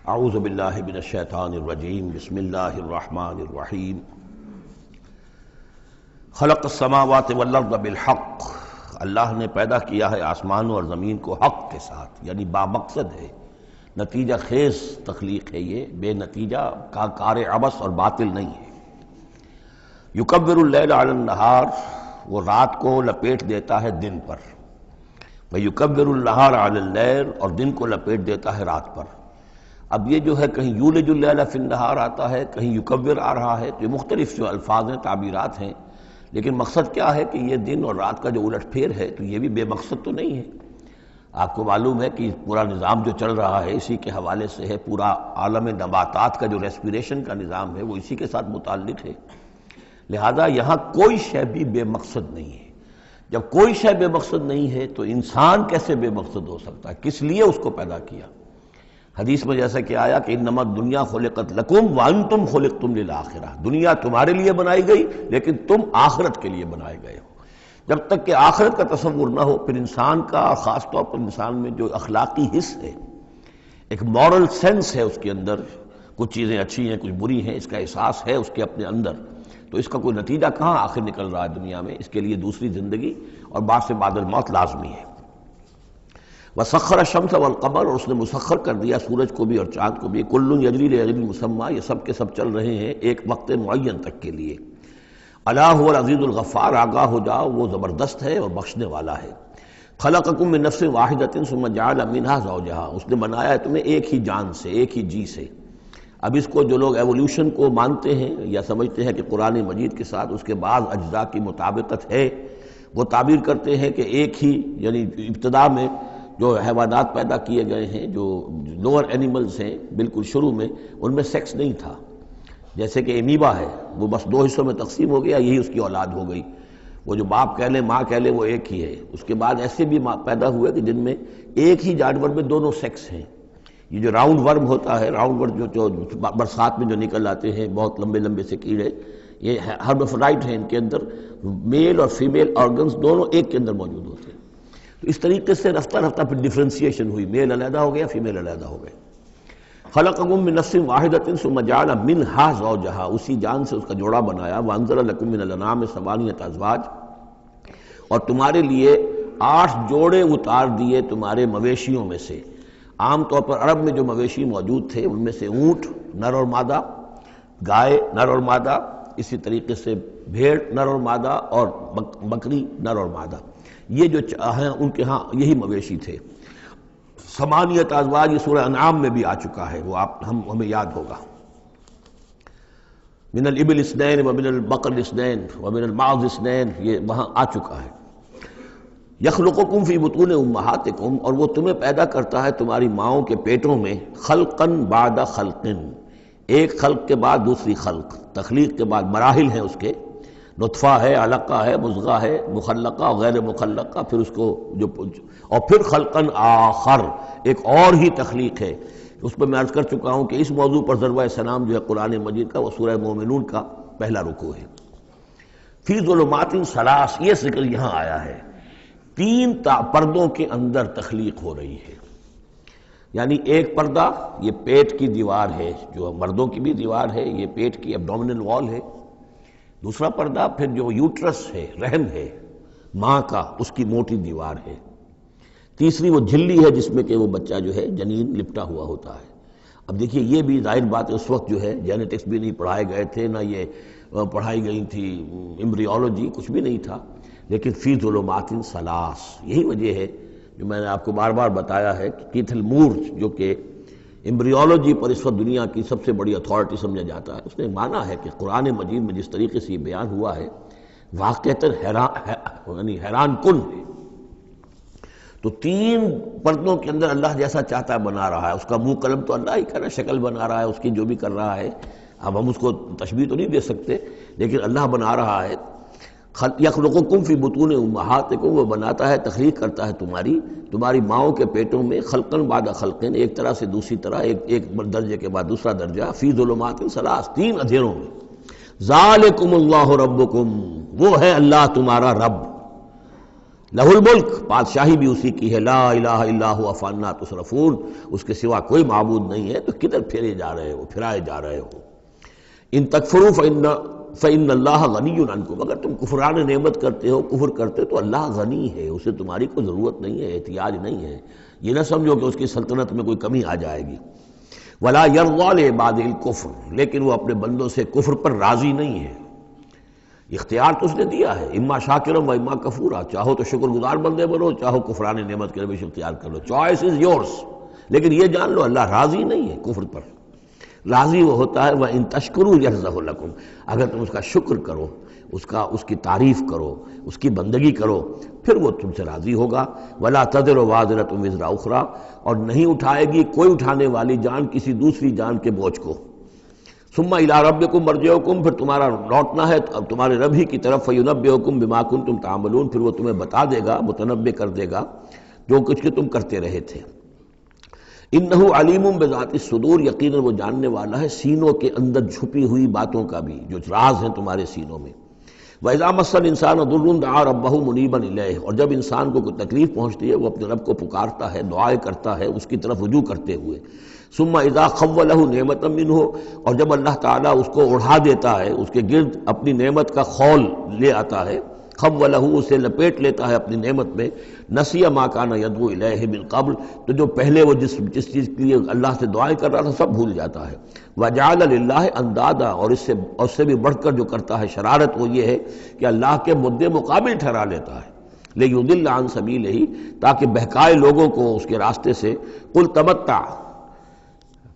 اعوذ باللہ من الشیطان الرجیم بسم اللہ الرحمن الرحیم خلق السماوات والارض بالحق، اللہ نے پیدا کیا ہے آسمانوں اور زمین کو حق کے ساتھ، یعنی بامقصد ہے، نتیجہ خیز تخلیق ہے، یہ بے نتیجہ کا کار عبث اور باطل نہیں ہے۔ یکبر اللیل علی النہار، وہ رات کو لپیٹ دیتا ہے دن پر، ویکبر النہار علی اللیل، اور دن کو لپیٹ دیتا ہے رات پر۔ اب یہ جو ہے کہیں یولج اللیل فی النہار آتا ہے، کہیں یکبر آ رہا ہے، تو یہ مختلف جو الفاظ ہیں، تعبیرات ہیں، لیکن مقصد کیا ہے کہ یہ دن اور رات کا جو الٹ پھیر ہے تو یہ بھی بے مقصد تو نہیں ہے۔ آپ کو معلوم ہے کہ پورا نظام جو چل رہا ہے اسی کے حوالے سے ہے، پورا عالم نباتات کا جو ریسپیریشن کا نظام ہے وہ اسی کے ساتھ متعلق ہے، لہذا یہاں کوئی شے بھی بے مقصد نہیں ہے۔ جب کوئی شے بے مقصد نہیں ہے تو انسان کیسے بے مقصد ہو سکتا ہے؟ کس لیے اس کو پیدا کیا؟ حدیث میں جیسا کہ آیا کہ انما الدنیا خلقت لکم وانتم خلقتم للآخرہ، دنیا تمہارے لیے بنائی گئی لیکن تم آخرت کے لیے بنائے گئے ہو۔ جب تک کہ آخرت کا تصور نہ ہو پھر انسان کا، خاص طور پر انسان میں جو اخلاقی حص ہے، ایک مورل سینس ہے اس کے اندر، کچھ چیزیں اچھی ہیں کچھ بری ہیں، اس کا احساس ہے اس کے اپنے اندر، تو اس کا کوئی نتیجہ کہاں آخر نکل رہا ہے دنیا میں؟ اس کے لیے دوسری زندگی اور بعد سے بعد الموت لازمی ہے۔ وسخر الشمس والقمر، اور اس نے مسخر کر دیا سورج کو بھی اور چاند کو بھی، کل یجری لاجل مسمى، یہ سب کے سب چل رہے ہیں ایک وقت معین تک کے لیے۔ الا هو العزیز الغفار، آگاہ ہو جاؤ وہ زبردست ہے اور بخشنے والا ہے۔ خلقکم من نفس واحدۃ ثم جعل منها زوجها، اس نے بنایا ہے تمہیں ایک ہی جان سے، ایک ہی جی سے۔ اب اس کو جو لوگ ایولیوشن کو مانتے ہیں یا سمجھتے ہیں کہ قرآن مجید کے ساتھ اس کے بعض اجزاء کی مطابقت ہے، وہ تعبیر کرتے ہیں کہ ایک ہی، یعنی ابتدا میں جو حیوانات پیدا کیے گئے ہیں، جو لوور اینیملز ہیں بالکل شروع میں، ان میں سیکس نہیں تھا، جیسے کہ امیبا ہے، وہ بس دو حصوں میں تقسیم ہو گیا، یہی اس کی اولاد ہو گئی، وہ جو باپ کہہ لیں ماں کہہ لیں وہ ایک ہی ہے۔ اس کے بعد ایسے بھی پیدا ہوئے کہ جن میں ایک ہی جانور میں دونوں سیکس ہیں۔ یہ جو راؤنڈ ورم ہوتا ہے، راؤنڈ ورم جو برسات میں جو نکل آتے ہیں بہت لمبے لمبے سے کیڑے، یہ ہرمافرائٹ ہیں، ان کے اندر میل اور فیمیل آرگنز دونوں ایک کے اندر موجود ہوتے ہیں۔ تو اس طریقے سے رفتہ رفتہ پھر ڈیفرینسیشن ہوئی، میل علیحدہ ہو گیا، فیمیل علیحدہ ہو گئے۔ خلقکم من نفس واحدۃ ثم جعل منها زوجها، اسی جان سے اس کا جوڑا بنایا۔ وانزل لکم من الانعام ثمانیۃ ازواج، اور تمہارے لیے 8 جوڑے اتار دیے تمہارے مویشیوں میں سے۔ عام طور پر عرب میں جو مویشی موجود تھے ان میں سے اونٹ نر اور مادہ، گائے نر اور مادہ، اسی طریقے سے بھیڑ نر اور مادہ، اور بکری نر اور مادہ، یہ جو ہیں ان کے ہاں یہی مویشی تھے۔ ثمانیۃ ازواج یہ سورہ انعام میں بھی آ چکا ہے، وہ ہمیں یاد ہوگا۔ من الابل اثنین ومن البقر اثنین ومن المعز اثنین، یہ وہاں آ چکا ہے۔ یخلقکم فی بطون امہاتکم، اور وہ تمہیں پیدا کرتا ہے تمہاری ماؤں کے پیٹوں میں، خلقن بعد خلقن، ایک خلق کے بعد دوسری خلق، تخلیق کے بعد مراحل ہیں اس کے، نطفہ ہے، علقہ ہے، مضغہ ہے، مخلقہ اور غیر مخلقہ، پھر اس کو اور پھر خلقن آخر، ایک اور ہی تخلیق ہے۔ اس میں عرض کر چکا ہوں کہ اس موضوع پر ضربہ سلام جو ہے قرآن مجید کا، وہ سورہ مومنون کا پہلا رکوع ہے۔ فی ظلمات ثلاث، یہ ذکر یہاں آیا ہے، 3 پردوں کے اندر تخلیق ہو رہی ہے۔ یعنی ایک پردہ یہ پیٹ کی دیوار ہے، جو مردوں کی بھی دیوار ہے، یہ پیٹ کی ایبڈومینل وال ہے۔ دوسرا پردہ پھر جو یوٹرس ہے، رحم ہے ماں کا، اس کی موٹی دیوار ہے۔ تیسری وہ جھلی ہے جس میں کہ وہ بچہ جو ہے جنین لپٹا ہوا ہوتا ہے۔ اب دیکھیے یہ بھی ظاہر بات ہے، اس وقت جو ہے جینیٹکس بھی نہیں پڑھائے گئے تھے، نہ یہ پڑھائی گئی تھی ایمبریولوجی، کچھ بھی نہیں تھا، لیکن فی ظلمات ثلاث، یہی وجہ ہے جو میں نے آپ کو بار بار بتایا ہے کہ کیتھل مور جو کہ ایمبریولوجی پر اس وقت دنیا کی سب سے بڑی اتھارٹی سمجھا جاتا ہے، اس نے مانا ہے کہ قرآن مجید میں جس طریقے سے یہ بیان ہوا ہے واقعتاً حیران کن ہے۔ تو 3 پردوں کے اندر اللہ جیسا چاہتا ہے بنا رہا ہے، اس کا منہ قلم تو اللہ ہی کر رہا ہے، شکل بنا رہا ہے اس کی جو بھی کر رہا ہے، اب ہم اس کو تشبیہ تو نہیں دے سکتے، لیکن اللہ بنا رہا ہے۔ یخلقکم فی بطون امہاتکم، وہ بناتا ہے، تخلیق کرتا ہے تمہاری ماؤں کے پیٹوں میں، خلقن بعد خلقن، ایک طرح سے دوسری طرح، ایک درجے کے بعد دوسرا درجہ، فی ظلمات ثلاث، 3 اندھیروں میں۔ ذالکم اللہ ربکم، وہ ہے اللہ تمہارا رب۔ لہ الملک، بادشاہی بھی اسی کی ہے، لا الہ الا هو فانا تصرفون، اس کے سوا کوئی معبود نہیں ہے، تو کدھر پھیرے جا رہے ہو، پھرائے جا رہے ہو۔ ان تکفروا فإن اللہ غنی عنکم، اگر تم کفران نعمت کرتے ہو، کفر کرتے ہو، تو اللہ غنی ہے، اسے تمہاری کوئی ضرورت نہیں ہے، احتیاج نہیں ہے، یہ نہ سمجھو کہ اس کی سلطنت میں کوئی کمی آ جائے گی۔ ولا یرضی لعبادہ الکفر، لیکن وہ اپنے بندوں سے کفر پر راضی نہیں ہے۔ اختیار تو اس نے دیا ہے، اما شاکرا و اما کفورا، چاہو تو شکر گزار بندے بنو، چاہو کفران نعمت کے روش اختیار کر لو، چوائس از یورس، لیکن یہ جان لو اللہ راضی نہیں ہے کفر پر، راضی وہ ہوتا ہے وَإِن تَشْكُرُوا يَرْضَهُ لَكُمْ، اگر تم اس کا شکر کرو، اس کی تعریف کرو، اس کی بندگی کرو، پھر وہ تم سے راضی ہوگا۔ وَلَا تَزِرُ وَازِرَةٌ وِزْرَ أُخْرَىٰ، اور نہیں اٹھائے گی کوئی اٹھانے والی جان کسی دوسری جان کے بوجھ کو۔ ثُمَّ إِلَىٰ رَبِّكُمْ مَرْجِعُكُمْ، پھر تمہارا لوٹنا ہے اب تمہارے رب ہی کی طرف، فَيُنَبِّئُكُمْ بِمَا كُنتُمْ تَعْمَلُونَ، پھر وہ تمہیں بتا دے گا، متنبع کر دے گا جو کچھ کہ تم کرتے رہے تھے۔ انہ علیم بذات الصدور، یقیناً وہ جاننے والا ہے سینوں کے اندر چھپی ہوئی باتوں کا بھی، جو راز ہیں تمہارے سینوں میں۔ وَإِذَا مَسَّ الْإِنسَانَ ضُرٌّ دَعَا رَبَّهُ مُنِيبًا إِلَيْهِ، اور جب انسان کو کوئی تکلیف پہنچتی ہے وہ اپنے رب کو پکارتا ہے، دعائیں کرتا ہے اس کی طرف رجوع کرتے ہوئے۔ ثُمَّ إِذَا خَوَّلَهُ نِعْمَةً مِّنْهُ، اور جب اللہ تعالیٰ اس کو اڑا دیتا ہے، اس کے گرد اپنی نعمت کا خول لے آتا ہے، خولہ، اسے لپیٹ لیتا ہے اپنی نعمت میں، نسی ما کان یدعو الیہ من قبل، تو جو پہلے وہ جس چیز کے لیے اللہ سے دعائیں کر رہا تھا سب بھول جاتا ہے۔ وجعل للہ اندادا، اور اس سے بھی بڑھ کر جو کرتا ہے شرارت وہ یہ ہے کہ اللہ کے مدے مقابل ٹھہرا لیتا ہے، لیضل عن سبیلہ، تاکہ بہکائے لوگوں کو اس کے راستے سے۔ قل تمتع،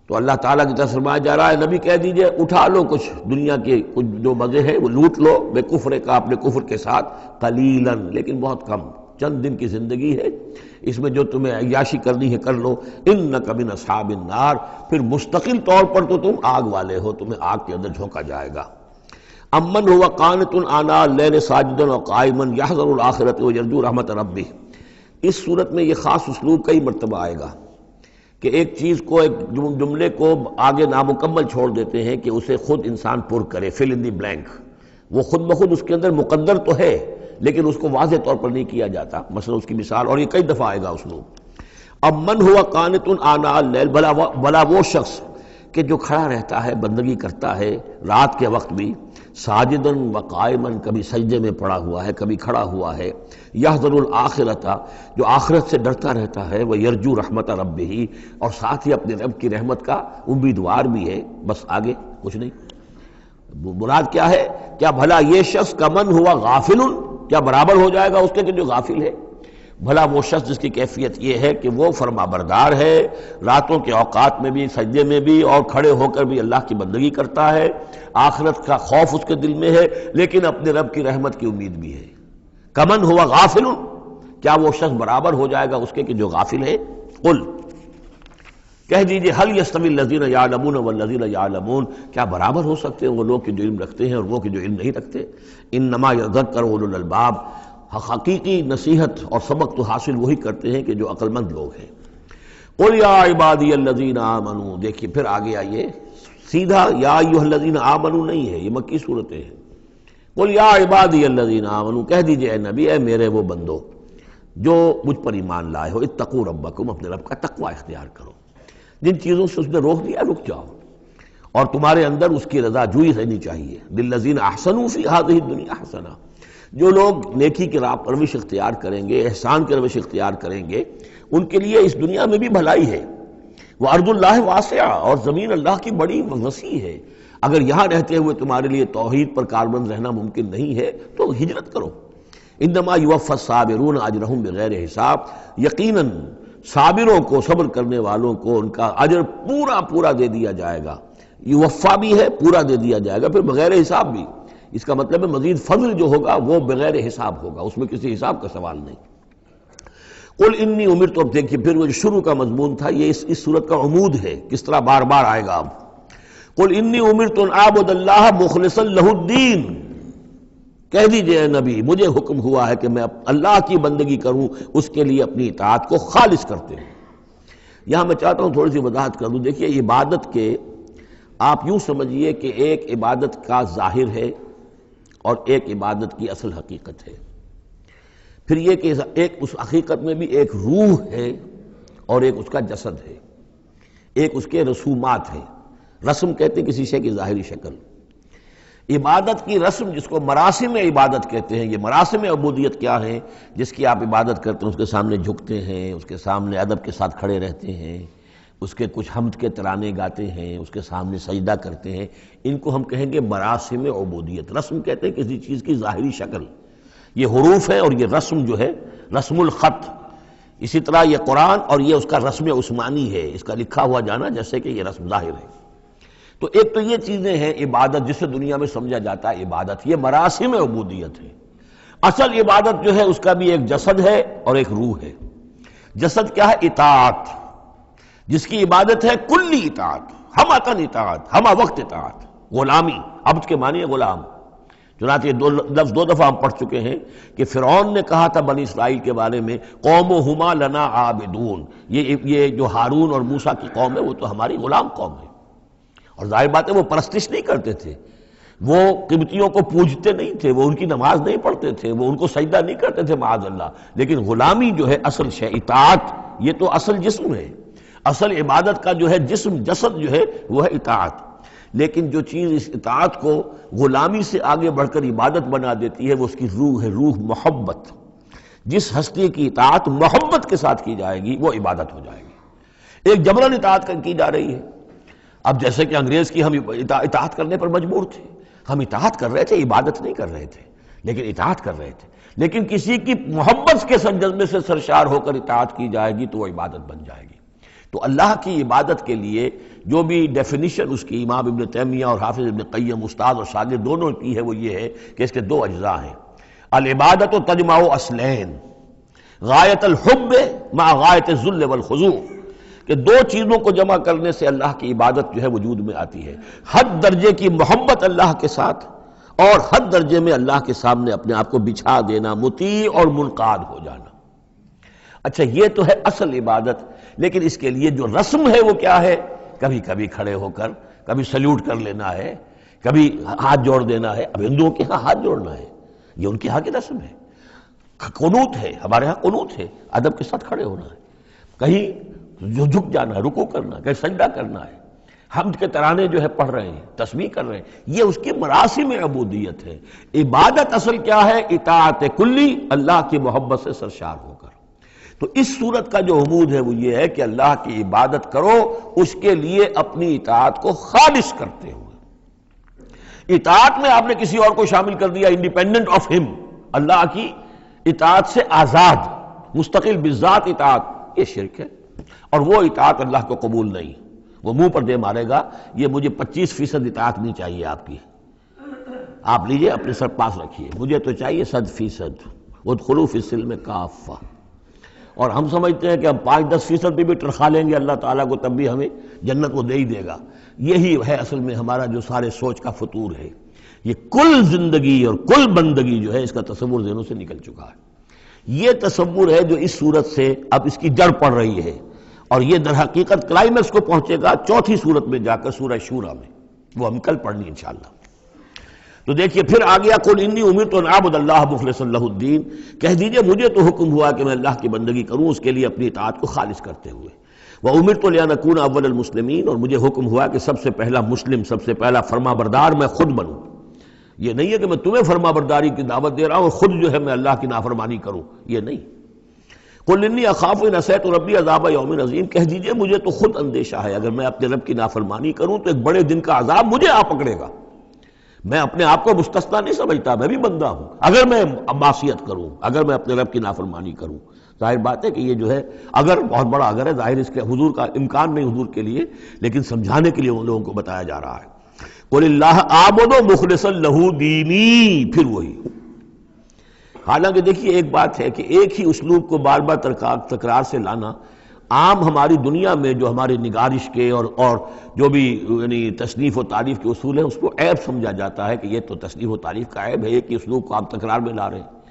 تو اللہ تعالیٰ کی طرف فرمایا جا رہا ہے نبی کہہ دیجئے اٹھا لو کچھ دنیا کے کچھ جو مزے ہیں وہ لوٹ لو، بے کفر کا، اپنے کفر کے ساتھ، قلیلاً، لیکن بہت کم، چند دن کی زندگی ہے، اس میں جو تمہیں عیاشی کرنی ہے کر لو۔ انک من اصحاب النار، پھر مستقل طور پر تو تم آگ والے ہو، تمہیں آگ کے اندر جھونکا جائے گا۔ امن هو قانت آناء اللیل ساجدا وقائما یحذر الآخرۃ ویرجو رحمت ربہ، اس صورت میں یہ خاص اسلوب کئی مرتبہ آئے گا کہ ایک چیز کو، ایک جملے کو آگے نامکمل چھوڑ دیتے ہیں کہ اسے خود انسان پر کرے، فل ان دی بلینک، وہ خود بخود اس کے اندر مقدر تو ہے لیکن اس کو واضح طور پر نہیں کیا جاتا، مثلا اس کی مثال، اور یہ کئی دفعہ آئے گا اسلوب۔ اب من ہوا قانت آناء اللیل، بھلا وہ شخص کہ جو کھڑا رہتا ہے، بندگی کرتا ہے رات کے وقت بھی، ساجدن و قائمن، کبھی سجدے میں پڑا ہوا ہے کبھی کھڑا ہوا ہے، یحذر الآخرۃ، جو آخرت سے ڈرتا رہتا ہے، وہ یرجو رحمت ربہ، اور ساتھ ہی اپنے رب کی رحمت کا امیدوار بھی ہے، بس آگے کچھ نہیں۔ مراد کیا ہے؟ کیا بھلا یہ شخص کمن ہوا غافل، کیا برابر ہو جائے گا اس کے کہ جو غافل ہے؟ بھلا وہ شخص جس کی کیفیت یہ ہے کہ وہ فرما بردار ہے، راتوں کے اوقات میں بھی، سجدے میں بھی، اور کھڑے ہو کر بھی اللہ کی بندگی کرتا ہے، آخرت کا خوف اس کے دل میں ہے، لیکن اپنے رب کی رحمت کی امید بھی ہے۔ کمن ہوا غافل، کیا وہ شخص برابر ہو جائے گا اس کے کہ جو غافل ہے؟ قل، کہہ دیجئے حل یستوی الذین یعلمون والذین یعلمون، کیا برابر ہو سکتے ہیں وہ لوگ کہ جو علم رکھتے ہیں اور وہ کہ جو علم نہیں رکھتے؟ انما یذکر اولو الالباب، حقیقی نصیحت اور سبق تو حاصل وہی کرتے ہیں کہ جو عقل مند لوگ ہیں۔ قل یا عبادی الذین آمنوا، دیکھیے پھر آگے آئیے، سیدھا یا ایھا الذین آمنوا نہیں ہے، یہ مکی صورتیں ہیں۔ قل یا عبادی الذین آمنوا، کہہ دیجئے اے نبی، اے میرے وہ بندو جو مجھ پر ایمان لائے ہو، اتقوا ربکم، اپنے رب کا تقوی اختیار کرو، جن چیزوں سے اس نے روک دیا رک جاؤ، اور تمہارے اندر اس کی رضا جوئی رہنی چاہیے۔ للذین احسنوا فی ہذہ الدنیا حسنہ، جو لوگ نیکی کی راہ پر روش اختیار کریں گے، احسان کی روش اختیار کریں گے، ان کے لیے اس دنیا میں بھی بھلائی ہے۔ وَأَرْضُ اللَّهِ وَاسِعَةٌ، اور زمین اللہ کی بڑی وسیع ہے، اگر یہاں رہتے ہوئے تمہارے لیے توحید پر کاربند رہنا ممکن نہیں ہے تو ہجرت کرو۔ انما یوفی الصابرون اجرہم بغیر حساب، یقیناً صابروں کو، صبر کرنے والوں کو ان کا اجر پورا پورا دے دیا جائے گا، یوفا بھی ہے، پورا دے دیا جائے گا، پھر بغیر حساب بھی، اس کا مطلب ہے مزید فضل جو ہوگا وہ بغیر حساب ہوگا، اس میں کسی حساب کا سوال نہیں۔ قل انی امرت، اب دیکھیے پھر وہ جو شروع کا مضمون تھا یہ اس صورت کا عمود ہے، کس طرح بار بار آئے گا اب۔ قل انی امرت ان اعبد اللہ مخلصا لہ الدین، کہہ دیجئے اے نبی مجھے حکم ہوا ہے کہ میں اللہ کی بندگی کروں، اس کے لیے اپنی اطاعت کو خالص کرتے ہیں۔ یہاں میں چاہتا ہوں تھوڑی سی وضاحت کر دوں، دیکھیے عبادت کے آپ یوں سمجھیے کہ ایک عبادت کا ظاہر ہے اور ایک عبادت کی اصل حقیقت ہے۔ پھر یہ کہ ایک اس حقیقت میں بھی ایک روح ہے اور ایک اس کا جسد ہے، ایک اس کے رسومات ہیں۔ رسم کہتے ہیں کسی شے کی ظاہری شکل۔ عبادت کی رسم جس کو مراسم عبادت کہتے ہیں، یہ مراسم عبودیت کیا ہیں؟ جس کی آپ عبادت کرتے ہیں، اس کے سامنے جھکتے ہیں، اس کے سامنے ادب کے ساتھ کھڑے رہتے ہیں، اس کے کچھ حمد کے ترانے گاتے ہیں، اس کے سامنے سجدہ کرتے ہیں، ان کو ہم کہیں گے مراسم عبودیت۔ رسم کہتے ہیں کسی چیز کی ظاہری شکل، یہ حروف ہے، اور یہ رسم جو ہے رسم الخط۔ اسی طرح یہ قرآن اور یہ اس کا رسم عثمانی ہے، اس کا لکھا ہوا جانا جیسے کہ یہ رسم ظاہر ہے۔ تو ایک تو یہ چیزیں ہیں عبادت، جسے دنیا میں سمجھا جاتا ہے عبادت، یہ مراسم عبودیت ہے۔ اصل عبادت جو ہے اس کا بھی ایک جسد ہے اور ایک روح ہے۔ جسد کیا ہے؟ اطاعت، جس کی عبادت ہے کلی اطاعت، ہمہ اطاعت، ہمہ وقت اطاعت، غلامی، عبد کے معنی ہے غلام۔ چنانچہ یہ دو دفعہ ہم پڑھ چکے ہیں کہ فرعون نے کہا تھا بنی اسرائیل کے بارے میں قومہما لنا عابدون، یہ جو ہارون اور موسیٰ کی قوم ہے وہ تو ہماری غلام قوم ہے۔ اور ظاہر بات ہے وہ پرستش نہیں کرتے تھے، وہ قبطیوں کو پوجتے نہیں تھے، وہ ان کی نماز نہیں پڑھتے تھے، وہ ان کو سجدہ نہیں کرتے تھے معاذ اللہ، لیکن غلامی جو ہے اصل شے، اطاعت، یہ تو اصل جسم ہے۔ اصل عبادت کا جو ہے جسم، جسد جو ہے وہ ہے اطاعت۔ لیکن جو چیز اس اطاعت کو غلامی سے آگے بڑھ کر عبادت بنا دیتی ہے وہ اس کی روح ہے، روح محبت۔ جس ہستی کی اطاعت محبت کے ساتھ کی جائے گی وہ عبادت ہو جائے گی۔ ایک جبراً اطاعت کی جا رہی ہے۔ اب جیسے کہ انگریز کی ہم اطاعت کرنے پر مجبور تھے، ہم اطاعت کر رہے تھے، عبادت نہیں کر رہے تھے، لیکن اطاعت کر رہے تھے۔ لیکن کسی کی محبت کے جذبے سے سرشار ہو کر اطاعت کی جائے گی تو وہ عبادت بن جائے گی۔ تو اللہ کی عبادت کے لیے جو بھی ڈیفینیشن اس کی امام ابن تیمیہ اور حافظ ابن قیم، استاد اور شاگرد دونوں کی ہے، وہ یہ ہے کہ اس کے دو اجزاء ہیں۔ العبادت تجمع اصلین، غایت الحب مع غایت الذل والخضوع، کہ دو چیزوں کو جمع کرنے سے اللہ کی عبادت جو ہے وجود میں آتی ہے، حد درجے کی محبت اللہ کے ساتھ اور حد درجے میں اللہ کے سامنے اپنے آپ کو بچھا دینا، مطیع اور منقاد ہو جانا۔ اچھا یہ تو ہے اصل عبادت، لیکن اس کے لیے جو رسم ہے وہ کیا ہے؟ کبھی کبھی کھڑے ہو کر کبھی سلیوٹ کر لینا ہے، کبھی ہاتھ جوڑ دینا ہے۔ اب ہندوؤں کے ہاں ہاتھ جوڑنا ہے، یہ ان کے ہاں کی رسم ہے۔ قنوت ہے، ہمارے ہاں قنوت ہے، ادب کے ساتھ کھڑے ہونا ہے، کہیں جو جھک جانا ہے، رکوع کرنا ہے، کہیں سجدہ کرنا ہے، حمد کے ترانے جو ہے پڑھ رہے ہیں، تسبیح کر رہے ہیں، یہ اس کی مراسم عبودیت ہے۔ عبادت اصل کیا ہے؟ اطاعت کلی، اللہ کی محبت سے سرشار ہو کر۔ تو اس صورت کا جو عمود ہے وہ یہ ہے کہ اللہ کی عبادت کرو، اس کے لیے اپنی اطاعت کو خالص کرتے ہوئے۔ اطاعت میں آپ نے کسی اور کو شامل کر دیا، انڈیپینڈنٹ آف ہم، اللہ کی اطاعت سے آزاد، مستقل بذات اطاعت، یہ شرک ہے، اور وہ اطاعت اللہ کو قبول نہیں۔ وہ منہ پر دے مارے گا، یہ مجھے 25% اطاعت نہیں چاہیے آپ کی، آپ لیجئے اپنے سر پاس رکھیے، مجھے تو چاہیے 100%۔ ادخلوا فی السلم کافہ۔ اور ہم سمجھتے ہیں کہ ہم 5-10% بھی ٹرخا لیں گے اللہ تعالیٰ کو، تب بھی ہمیں جنت وہ دے ہی دے گا۔ یہی ہے اصل میں ہمارا جو سارے سوچ کا فطور ہے۔ یہ کل زندگی اور کل بندگی جو ہے اس کا تصور ذہنوں سے نکل چکا ہے۔ یہ تصور ہے جو اس صورت سے اب اس کی جڑ پڑ رہی ہے، اور یہ در حقیقت کلائمیکس کو پہنچے گا چوتھی صورت میں جا کر، سورہ شورى میں، وہ ہم کل پڑھنی انشاءاللہ۔ تو دیکھیے پھر آ گیا قل انی امرت ان اعبد اللہ مخلصا لہ الدین، کہہ دیجئے مجھے تو حکم ہوا کہ میں اللہ کی بندگی کروں، اس کے لیے اپنی اطاعت کو خالص کرتے ہوئے۔ وامرت لان اکون اول المسلمین، اور مجھے حکم ہوا کہ سب سے پہلا مسلم، سب سے پہلا فرما بردار میں خود بنوں۔ یہ نہیں ہے کہ میں تمہیں فرما برداری کی دعوت دے رہا ہوں اور خود جو ہے میں اللہ کی نافرمانی کروں، یہ نہیں۔ قل انی اخاف ان عصیت ربی عذاب یوم عظیم، کہہ دیجئے مجھے تو خود اندیشہ ہے اگر میں اپنے رب کی نافرمانی کروں تو ایک بڑے دن کا عذاب مجھے آ پکڑے گا۔ میں اپنے آپ کو مستثنیٰ نہیں سمجھتا، میں بھی بندہ ہوں، اگر میں معصیت کروں، اگر میں اپنے رب کی نافرمانی کروں۔ ظاہر بات ہے کہ یہ جو ہے اگر بہت بڑا اگر ہے، ظاہر اس کے حضور کا امکان نہیں حضور کے لیے، لیکن سمجھانے کے لیے ان لوگوں کو بتایا جا رہا ہے۔ قل اللہ اعبد مخلصا لہ دینی، پھر وہی۔ حالانکہ دیکھیے ایک بات ہے کہ ایک ہی اسلوب کو بار بار تکرار سے لانا عام ہماری دنیا میں جو ہماری نگارش کے اور جو بھی یعنی تصنیف و تعریف کے اصول ہیں اس کو عیب سمجھا جاتا ہے کہ یہ تو تصنیف و تعریف کا عیب ہے، ایک ہی اسلوب کو آپ تکرار میں لا رہے ہیں۔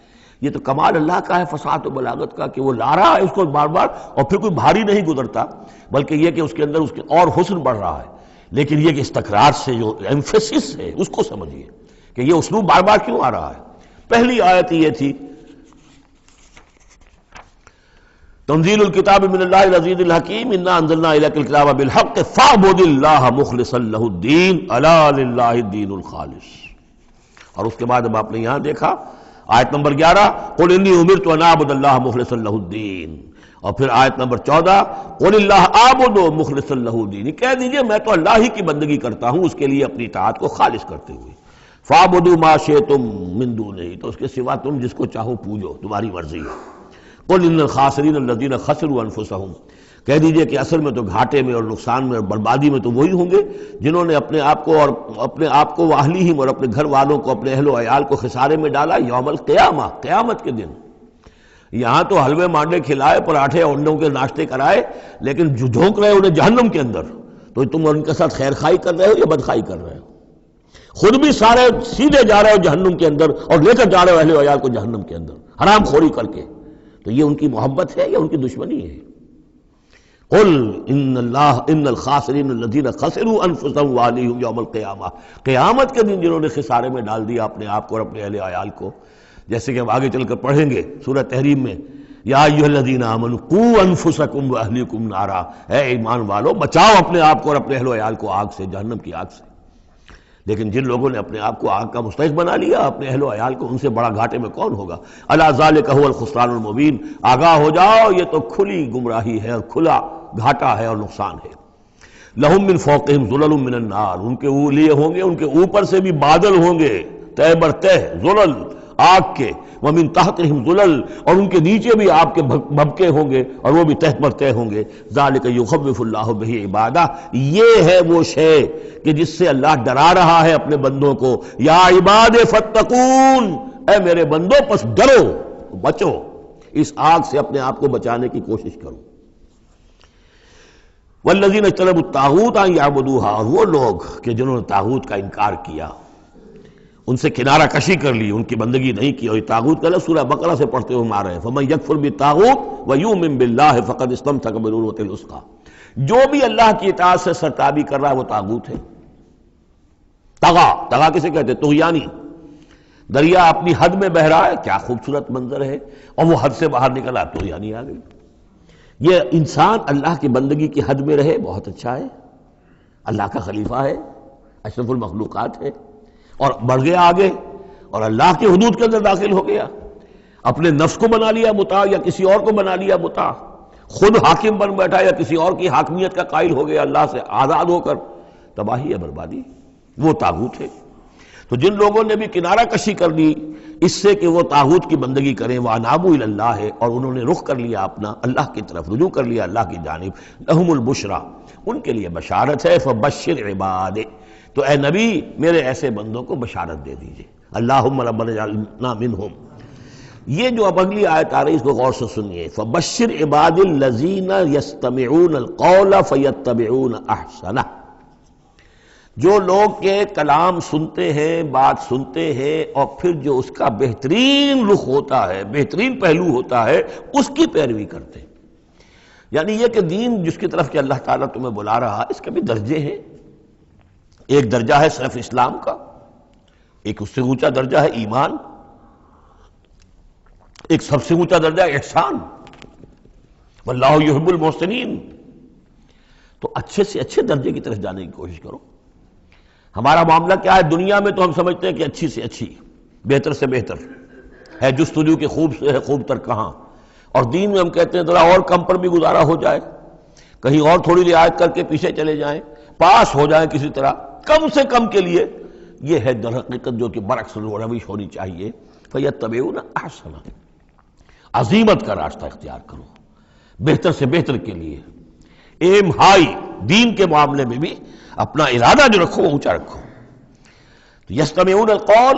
یہ تو کمال اللہ کا ہے، فصاحت و بلاغت کا، کہ وہ لا رہا ہے اس کو بار بار، اور پھر کوئی بھاری نہیں گزرتا، بلکہ یہ کہ اس کے اندر اس کے اور حسن بڑھ رہا ہے۔ لیکن یہ کہ اس تکرار سے جو ایمفیسس ہے اس کو سمجھیے کہ یہ اسلوب بار بار کیوں آ رہا ہے۔ پہلی آیت یہ تھی تنزیل الکتاب من اللہ العزیز الحکیم انا انزلنا الیک الکتاب بالحق فاعبد اللہ مخلصا لہ الدین الا للہ الدین الخالص۔ اور اس کے بعد اب آپ نے یہاں دیکھا آیت نمبر 11 قل انی امرت ان اعبد اللہ مخلصا لہ الدین، اور پھر آیت نمبر 14 قل اللہ اعبد مخلصا لہ الدین، کہہ دیجئے میں تو اللہ ہی کی بندگی کرتا ہوں اس کے لیے اپنی اطاعت کو خالص کرتے ہوئے۔ فاعبدوا ما شئتم من دونہ، تو اس کے سوا تم جس کو چاہو پوجو، تمہاری مرضی ہے۔ قل ان الخاسرین الذین خسروا انفسهم، کہہ دیجئے کہ اصل میں تو گھاٹے میں اور نقصان میں اور بربادی میں تو وہی ہوں گے جنہوں نے اپنے آپ کو واہلیہم اور اپنے گھر والوں کو، اپنے اہل و عیال کو خسارے میں ڈالا یوم القیامہ، قیامت کے دن۔ یہاں تو حلوے مانڈے کھلائے، پراٹھے انڈوں کے ناشتے کرائے، لیکن جو جھونک رہے انہیں جہنم کے اندر، تو تم ان کے ساتھ خیر خائی کر رہے ہو یا بدخائی کر رہے ہو؟ خود بھی سارے سیدھے جا رہے ہو جہنم کے اندر اور لے کر جا رہے ہو اہل و عیال کو جہنم کے اندر حرام خوری کر کے، تو یہ ان کی محبت ہے یا ان کی دشمنی ہے؟ قل ان الخاسرین الذین خسروا انفسهم واہلیہم یوم القیامہ، قیامت کے دن جنہوں نے خسارے میں ڈال دیا اپنے آپ کو اور اپنے اہل عیال کو، جیسے کہ ہم آگے چل کر پڑھیں گے سورہ تحریم میں، یا ایھا الذین آمنوا قوا انفسکم واہلیکم نارا، اے ایمان والو بچاؤ اپنے آپ کو اور اپنے اہل و عیال کو آگ سے، جہنم کی آگ سے۔ لیکن جن لوگوں نے اپنے آپ کو آگ کا مستحق بنا لیا، اپنے اہل و عیال کو، ان سے بڑا گھاٹے میں کون ہوگا؟ الا ذالک هو الخسران المبین، آگاہ ہو جاؤ یہ تو کھلی گمراہی ہے اور کھلا گھاٹا ہے اور نقصان ہے۔ لہم من فوقہم ظلل من النار، ان کے لیے ہوں گے ان کے اوپر سے بھی بادل ہوں گے، تہ بر تہ ظلل آگ کے، ومن تحتہم ظلل، اور ان کے نیچے بھی آگ کے بھبکے ہوں گے اور وہ بھی تہ پر تہ ہوں گے۔ ذالک یخوف اللہ بہ عبادہ، یہ ہے وہ شے کہ جس سے اللہ ڈرا رہا ہے اپنے بندوں کو۔ یا عباد فاتقون، اے میرے بندو پس ڈرو، بچو، اس آگ سے اپنے آپ کو بچانے کی کوشش کرو۔ والذین اجتنبوا الطاغوت ان یعبدوها، اور وہ لوگ کہ جنہوں نے طاغوت کا انکار کیا، ان سے کنارہ کشی کر لی، ان کی بندگی نہیں کی، اور یہ طاغوت کا لفظ سورہ بقرہ سے پڑھتے ہوئے ہم آ رہے ہیں، فمن یکفر بالطاغوت ویؤمن باللہ فقد استمسک بالعروۃ الوثقی، جو بھی اللہ کی اطاعت سے سرتابی کر رہا ہے وہ طاغوت ہے۔ طغا کسے کہتے ہیں؟ طغیانی، دریا اپنی حد میں بہ رہا ہے، کیا خوبصورت منظر ہے، اور وہ حد سے باہر نکلا، طغیانی آ گئی۔ یہ انسان اللہ کی بندگی کی حد میں رہے، بہت اچھا ہے، اللہ کا خلیفہ ہے، اشرف المخلوقات ہے، اور بڑھ گیا آگے اور اللہ کی حدود کے اندر داخل ہو گیا، اپنے نفس کو بنا لیا مطاع یا کسی اور کو بنا لیا مطاع، خود حاکم بن بیٹھا یا کسی اور کی حاکمیت کا قائل ہو گیا اللہ سے آزاد ہو کر، تباہی ہے، بربادی، وہ طاغوت ہے۔ تو جن لوگوں نے بھی کنارہ کشی کر لی اس سے کہ وہ طاغوت کی بندگی کریں، وَأَنَابُوا إِلَى اللَّهِ، اور انہوں نے رخ کر لیا اپنا اللہ کی طرف، رجوع کر لیا اللہ کی جانب، لَهُمُ الْبُشْرَى، ان کے لیے بشارت ہے، فَبَشِّرْ عِبَادِ، تو اے نبی میرے ایسے بندوں کو بشارت دے دیجئے، اللہم ربنا اجعلنا منہم۔ یہ جو اب اگلی آیت آ رہی اس کو غور سے سنیے، فَبَشِّرْ عِبَادِ الَّذِينَ يَسْتَمِعُونَ الْقَوْلَ فَيَتَّبِعُونَ أَحْسَنَهُ، جو لوگ کے کلام سنتے ہیں، بات سنتے ہیں، اور پھر جو اس کا بہترین رخ ہوتا ہے، بہترین پہلو ہوتا ہے، اس کی پیروی کرتے ہیں۔ یعنی یہ کہ دین جس کی طرف کہ اللہ تعالیٰ تمہیں بلا رہا، اس کے بھی درجے ہیں۔ ایک درجہ ہے صرف اسلام کا، ایک اس سے اونچا درجہ ہے ایمان، ایک سب سے اونچا درجہ ہے احسان، واللہ یحب المحسنین۔ تو اچھے سے اچھے درجے کی طرف جانے کی کوشش کرو۔ ہمارا معاملہ کیا ہے؟ دنیا میں تو ہم سمجھتے ہیں کہ اچھی سے اچھی، بہتر سے بہتر ہے، جستجو کی خوب سے ہے خوب تر کہاں، اور دین میں ہم کہتے ہیں ذرا اور کم پر بھی گزارا ہو جائے، کہیں اور تھوڑی رعایت کر کے پیچھے چلے جائیں، پاس ہو جائیں کسی طرح، کم سے کم کے لیے۔ یہ ہے در حقیقت جو کہ برعکس روش ہونی چاہیے۔ فَيَتَّبِعُونَ أَحْسَنَهُ، عزیمت کا راستہ اختیار کرو، بہتر سے بہتر کے لیے، ایم ہائی، دین کے معاملے میں بھی اپنا ارادہ جو رکھو وہ اونچا رکھو۔ یستمعون القول،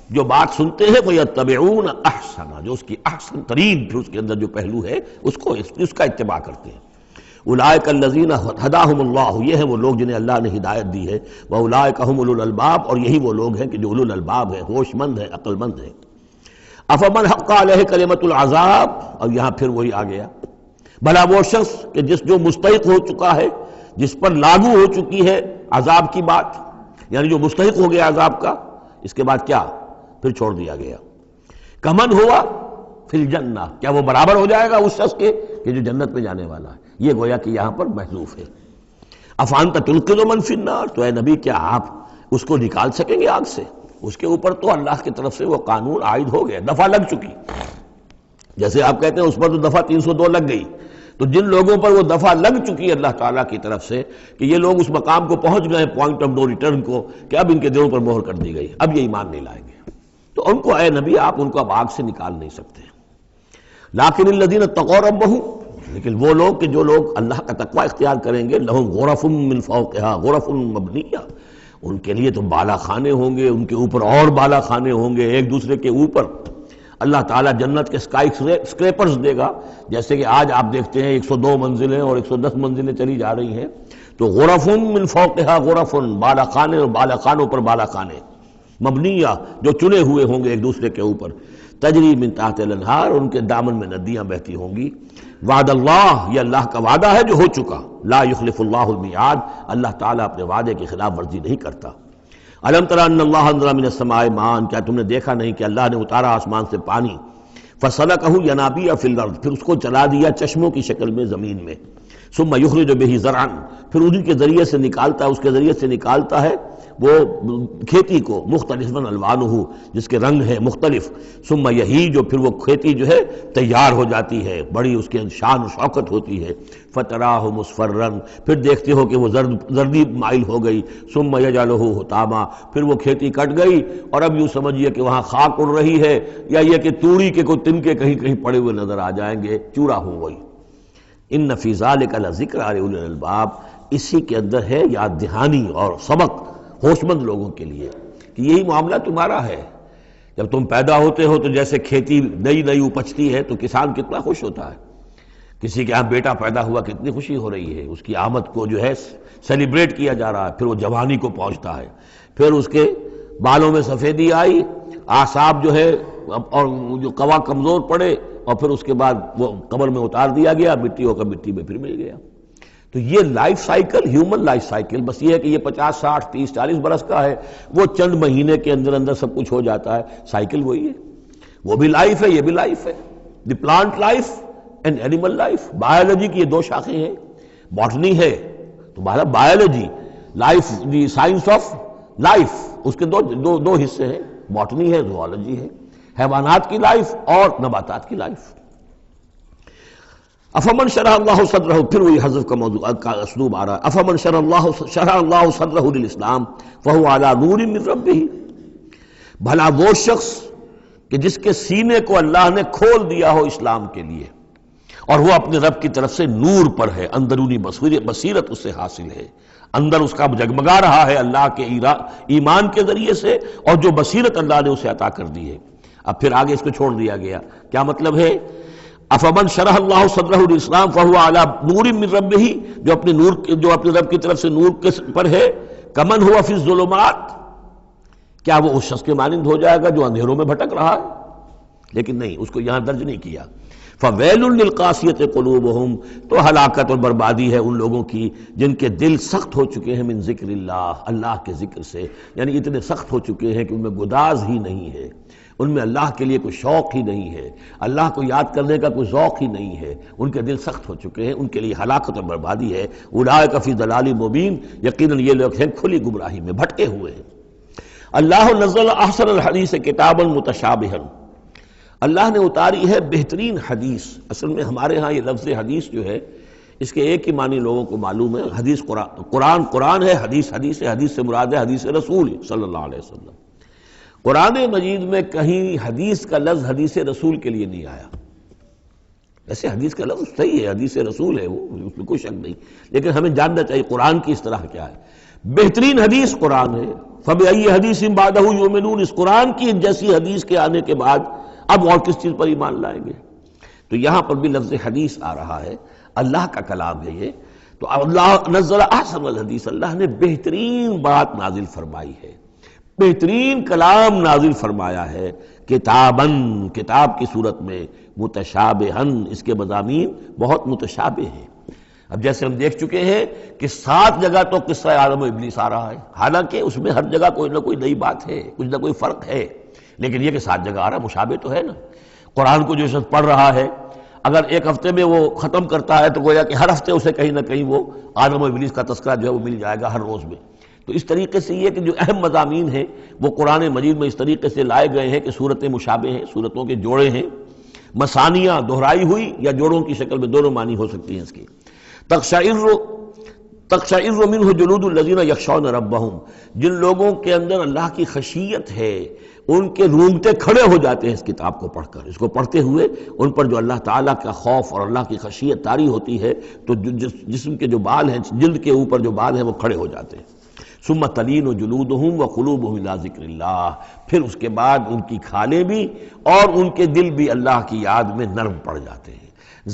جو بات سنتے ہیں، فیتبعون احسنہ، جو اس کی احسن ترین پھر اس کے اندر جو پہلو ہے اس کا اتباع کرتے ہیں۔ اولئک الذین ہداہم اللہ، یہ ہیں وہ لوگ جنہیں اللہ نے ہدایت دی ہے، واولئک هم اولو الالباب، اور یہی وہ لوگ ہیں کہ جو اولو الالباب ہیں، ہوش مند ہیں، عقل مند ہیں۔ افمن حق علیہ کلمۃ العذاب، اور یہاں پھر وہی آ گیا، بھلا وہ شخص کہ جو مستحق ہو چکا ہے، جس پر لاگو ہو چکی ہے عذاب کی بات، یعنی جو مستحق ہو گیا عذاب کا، اس کے بعد کیا پھر چھوڑ دیا گیا۔ کمن ہوا فی الجنہ، کیا وہ برابر ہو جائے گا اس شخص کے کہ جو جنت میں جانے والا ہے، یہ گویا کہ یہاں پر محذوف ہے۔ افانت تلقذ من فی النار، تو اے نبی کیا آپ اس کو نکال سکیں گے آگ سے؟ اس کے اوپر تو اللہ کی طرف سے وہ قانون عائد ہو گیا، دفعہ لگ چکی۔ جیسے آپ کہتے ہیں اس پر تو دفعہ 302 لگ گئی، تو جن لوگوں پر وہ دفعہ لگ چکی ہے اللہ تعالیٰ کی طرف سے کہ یہ لوگ اس مقام کو پہنچ گئے پوائنٹ آف نو ریٹرن کو، کہ اب ان کے دلوں پر مہر کر دی گئی، اب یہ ایمان نہیں لائیں گے، تو ان کو اے نبی آپ ان کو اب آگ سے نکال نہیں سکتے۔ لیکن الذین اتقوا ربہم، لیکن وہ لوگ کہ جو لوگ اللہ کا تقوی اختیار کریں گے، لہم غرف من فوقہا غرف مبنیہ، ان کے لیے تو بالا خانے ہوں گے، ان کے اوپر اور بالا خانے ہوں گے ایک دوسرے کے اوپر۔ اللہ تعالیٰ جنت کے اسکائی اسکریپرز دے گا، جیسے کہ آج آپ دیکھتے ہیں 102 منزلیں اور 110 منزلیں چلی جا رہی ہیں، تو غرف من فوقہا غرف، بالا خانے اور بالا خانوں پر بالا خانے، مبنیہ جو چنے ہوئے ہوں گے ایک دوسرے کے اوپر، تجری من تحت الانہار، ان کے دامن میں ندیاں بہتی ہوں گی۔ وعد اللہ، یہ اللہ کا وعدہ ہے جو ہو چکا، لا یخلف اللہ المیعاد، اللہ تعالیٰ اپنے وعدے کی خلاف ورزی نہیں کرتا۔ الم تر ان اللہ انزل من السماء ماء، کیا تم نے دیکھا نہیں کہ اللہ نے اتارا آسمان سے پانی، فسلکہ ینابیع فی الارض، پھر اس کو چلا دیا چشموں کی شکل میں زمین میں، ثم یخرج بہ زرعا، پھر انہی کے ذریعے سے نکالتا ہے، اس کے ذریعے سے نکالتا ہے وہ کھیتی کو، مختلف الوانہ، جس کے رنگ ہیں مختلف، ثم یہی جو پھر وہ کھیتی جو ہے تیار ہو جاتی ہے، بڑی اس کے شان و شوکت ہوتی ہے، فتراہ مصفرا، پھر دیکھتے ہو کہ وہ زردی مائل ہو گئی، ثم یجعلہ حطاما، پھر وہ کھیتی کٹ گئی اور اب یوں سمجھیے کہ وہاں خاک اڑ رہی ہے، یا یہ کہ توڑی کے کوئی تنکے کہیں کہیں پڑے ہوئے نظر آ جائیں گے، چورا ہو گئی۔ ان فی ذلک لذکر لأولی الالباب، اسی کے اندر ہے یاد دہانی اور سبق ہوش مند لوگوں کے لیے کہ یہی معاملہ تمہارا ہے۔ جب تم پیدا ہوتے ہو تو جیسے کھیتی نئی نئی اپجتی ہے تو کسان کتنا خوش ہوتا ہے، کسی کے یہاں بیٹا پیدا ہوا کتنی خوشی ہو رہی ہے، اس کی آمد کو جو ہے سیلیبریٹ کیا جا رہا ہے، پھر وہ جوانی کو پہنچتا ہے، پھر اس کے بالوں میں سفیدی آئی، اعصاب جو ہے اور جو قوا کمزور پڑے، اور پھر اس کے بعد وہ قبر میں اتار دیا گیا، مٹی ہو کر مٹی میں پھر مل گیا۔ تو یہ life cycle, human life cycle, بس یہ ہے کہ یہ 50 60 30 40 برس کا ہے، وہ چند مہینے کے اندر اندر سب کچھ ہو جاتا ہے، سائیکل وہی ہے، وہ بھی لائف ہے، یہ بھی لائف ہے۔ The plant life and animal life, biology کی یہ دو شاخیں ہیں، باٹنی ہے تمہارا biology, life the science of life, اس کے دو حصے ہیں، باٹنی ہے، زوالوجی ہے، حیوانات کی لائف اور نباتات کی لائف۔ افمن شرح اللہ صدرہ، پھر وہی حذف کا موضوع کا اسلوب آ رہا ہے، افمن شرح اللہ صدرہ للاسلام فہو علی نور من ربہ، بھلا وہ شخص کہ جس کے سینے کو اللہ نے کھول دیا ہو اسلام کے لیے اور وہ اپنے رب کی طرف سے نور پر ہے، اندرونی بصیرت اس سے حاصل ہے، اندر اس کا جگمگا رہا ہے اللہ کے ایمان کے ذریعے سے، اور جو بصیرت اللہ نے اسے عطا کر دی ہے۔ اب پھر آگے اس کو چھوڑ دیا گیا، کیا مطلب ہے؟ افمن شرح اللہ صدرہ للاسلام فہو علی نور من ربہ، جو اپنے رب کی طرف سے نور کے پر ہے، کمن ہوا فی الظلمات، کیا وہ اس شخص کے مانند ہو جائے گا جو اندھیروں میں بھٹک رہا ہے؟ لیکن نہیں، اس کو یہاں درج نہیں کیا۔ فویل للقاسیۃ قلوبہم، تو ہلاکت اور بربادی ہے ان لوگوں کی جن کے دل سخت ہو چکے ہیں من ذکر اللہ کے ذکر سے، یعنی اتنے سخت ہو چکے ہیں کہ ان میں گداز ہی نہیں ہے، ان میں اللہ کے لیے کوئی شوق ہی نہیں ہے، اللہ کو یاد کرنے کا کوئی ذوق ہی نہیں ہے، ان کے دل سخت ہو چکے ہیں، ان کے لیے ہلاکت اور بربادی ہے۔ اولئک فی ضلال مبین، یقیناً یہ لوگ ہیں کھلی گمراہی میں بھٹکے ہوئے ہیں۔ اللہ نزل احسن الحدیث کتابا متشابہا، اللہ نے اتاری ہے بہترین حدیث۔ اصل میں ہمارے ہاں یہ لفظ حدیث جو ہے اس کے ایک ہی معنی لوگوں کو معلوم ہے، حدیث قرآن ہے، حدیث ہے، حدیث سے مراد ہے حدیث رسول صلی اللہ علیہ وسلم۔ قرآن مجید میں کہیں حدیث کا لفظ حدیث رسول کے لیے نہیں آیا، ایسے حدیث کا لفظ صحیح ہے، حدیث رسول ہے، وہ اس میں کوئی شک نہیں، لیکن ہمیں جاننا چاہیے قرآن کی اصطلاح کیا ہے۔ بہترین حدیث قرآن ہے، فَبِأَيِّ حَدِيثٍ بَعْدَهُ يُؤْمِنُونَ، اس قرآن کی جیسی حدیث کے آنے کے بعد اب اور کس چیز پر ایمان لائیں گے؟ تو یہاں پر بھی لفظ حدیث آ رہا ہے، اللہ کا کلام ہے یہ، تو اللہ نزل احسن الحدیث، اللہ نے بہترین بات نازل فرمائی ہے، بہترین کلام نازل فرمایا ہے، کتاباً، کتاب کی صورت میں، متشابہاً، اس کے مضامین بہت متشابہ ہیں۔ اب جیسے ہم دیکھ چکے ہیں کہ 7 جگہ تو قصہ آدم و ابلیس آ رہا ہے، حالانکہ اس میں ہر جگہ کوئی نہ کوئی نئی بات ہے، کچھ نہ کوئی فرق ہے، لیکن یہ کہ 7 جگہ آ رہا، مشابہ تو ہے نا۔ قرآن کو جو شخص پڑھ رہا ہے، اگر ایک ہفتے میں وہ ختم کرتا ہے تو گویا کہ ہر ہفتے اسے کہیں نہ کہیں وہ آدم و ابلیس کا تذکرہ جو ہے وہ مل جائے گا ہر روز میں۔ تو اس طریقے سے یہ کہ جو اہم مضامین ہیں وہ قرآن مجید میں اس طریقے سے لائے گئے ہیں کہ صورتیں مشابہ ہیں، صورتوں کے جوڑے ہیں، مثانیہ دہرائی ہوئی یا جوڑوں کی شکل میں دونوں معنی ہو سکتی ہیں اس کی۔ تقشعر منہ جلود الذین یخشون ربہم، جن لوگوں کے اندر اللہ کی خشیت ہے ان کے رونگٹے کھڑے ہو جاتے ہیں اس کتاب کو پڑھ کر، اس کو پڑھتے ہوئے ان پر جو اللہ تعالیٰ کا خوف اور اللہ کی خشیت طاری ہوتی ہے تو جسم کے جو بال ہیں، جلد کے اوپر جو بال ہیں وہ کھڑے ہو جاتے ہیں۔ ثم تلین جلودہم وقلوبہم الی ذکر اللہ، پھر اس کے بعد ان کی کھالیں بھی اور ان کے دل بھی اللہ کی یاد میں نرم پڑ جاتے ہیں۔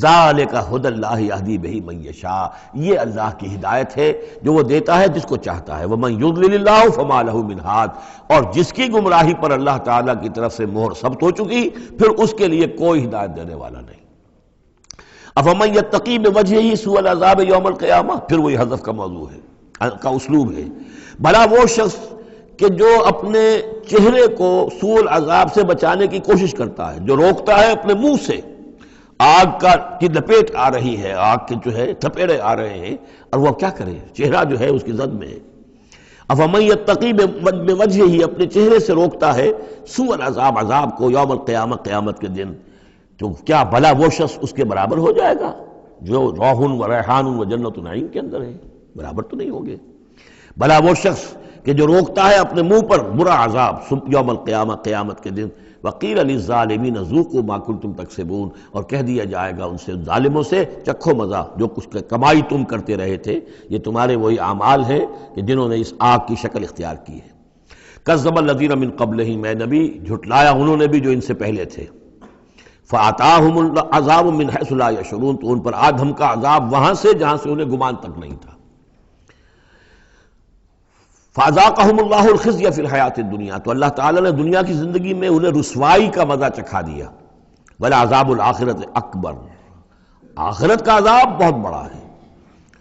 ذالک ھدی اللہ یہدی بہ من یشاء، یہ اللہ کی ہدایت ہے جو وہ دیتا ہے جس کو چاہتا ہے۔ ومن یضلل اللہ فما لہ من ہاد، اور جس کی گمراہی پر اللہ تعالیٰ کی طرف سے مہر ثبت ہو چکی پھر اس کے لیے کوئی ہدایت دینے والا نہیں۔ افمن یتقی بوجہہ سوء العذاب یوم القیامہ، پھر وہی حذف کا موضوع ہے، کا اسلوب ہے۔ بھلا وہ شخص کہ جو اپنے چہرے کو سوء العذاب سے بچانے کی کوشش کرتا ہے، جو روکتا ہے اپنے منہ سے، آگ کی لپیٹ آ رہی ہے، آگ کے جو ہے تھپیڑے آ رہے ہیں، اور وہ کیا کرے، چہرہ جو ہے اس کی زد میں ہے۔ افمن یتقی بوجہہ، اپنے چہرے سے روکتا ہے سوء العذاب، عذاب کو، یوم القیامہ، قیامت کے دن، تو کیا بھلا وہ شخص اس کے برابر ہو جائے گا جو روح و ریحان و جنت نعیم کے اندر ہے؟ برابر تو نہیں ہوگے۔ بھلا وہ شخص کہ جو روکتا ہے اپنے منہ پر برا عذاب یوم القیامہ، قیامت کے دن، وقیل للظالمین ذوقوا ما کنتم تکسبون، اور کہہ دیا جائے گا ان سے، ظالموں سے، چکھو مزہ جو کچھ کمائی تم کرتے رہے تھے، یہ تمہارے وہی اعمال ہیں کہ جنہوں نے اس آگ کی شکل اختیار کی ہے۔ کذب الذین من قبلہم، میں نبی جھٹلایا انہوں نے بھی جو ان سے پہلے تھے۔ فآتاہم العذاب من حیث لا یشعرون، تو ان پر آ دھمکا عذاب وہاں سے جہاں سے انہیں گمان تک نہیں تھا۔ فَأَذَاقَهُمُ اللَّهُ الْخِزْيَ فِي الْحَيَاةِ الدُّنْيَا، تو اللہ تعالیٰ نے دنیا کی زندگی میں انہیں رسوائی کا مزہ چکھا دیا۔ وَلَعَذَابُ الْآخِرَةِ أَكْبَرُ، آخرت کا عذاب بہت بڑا ہے۔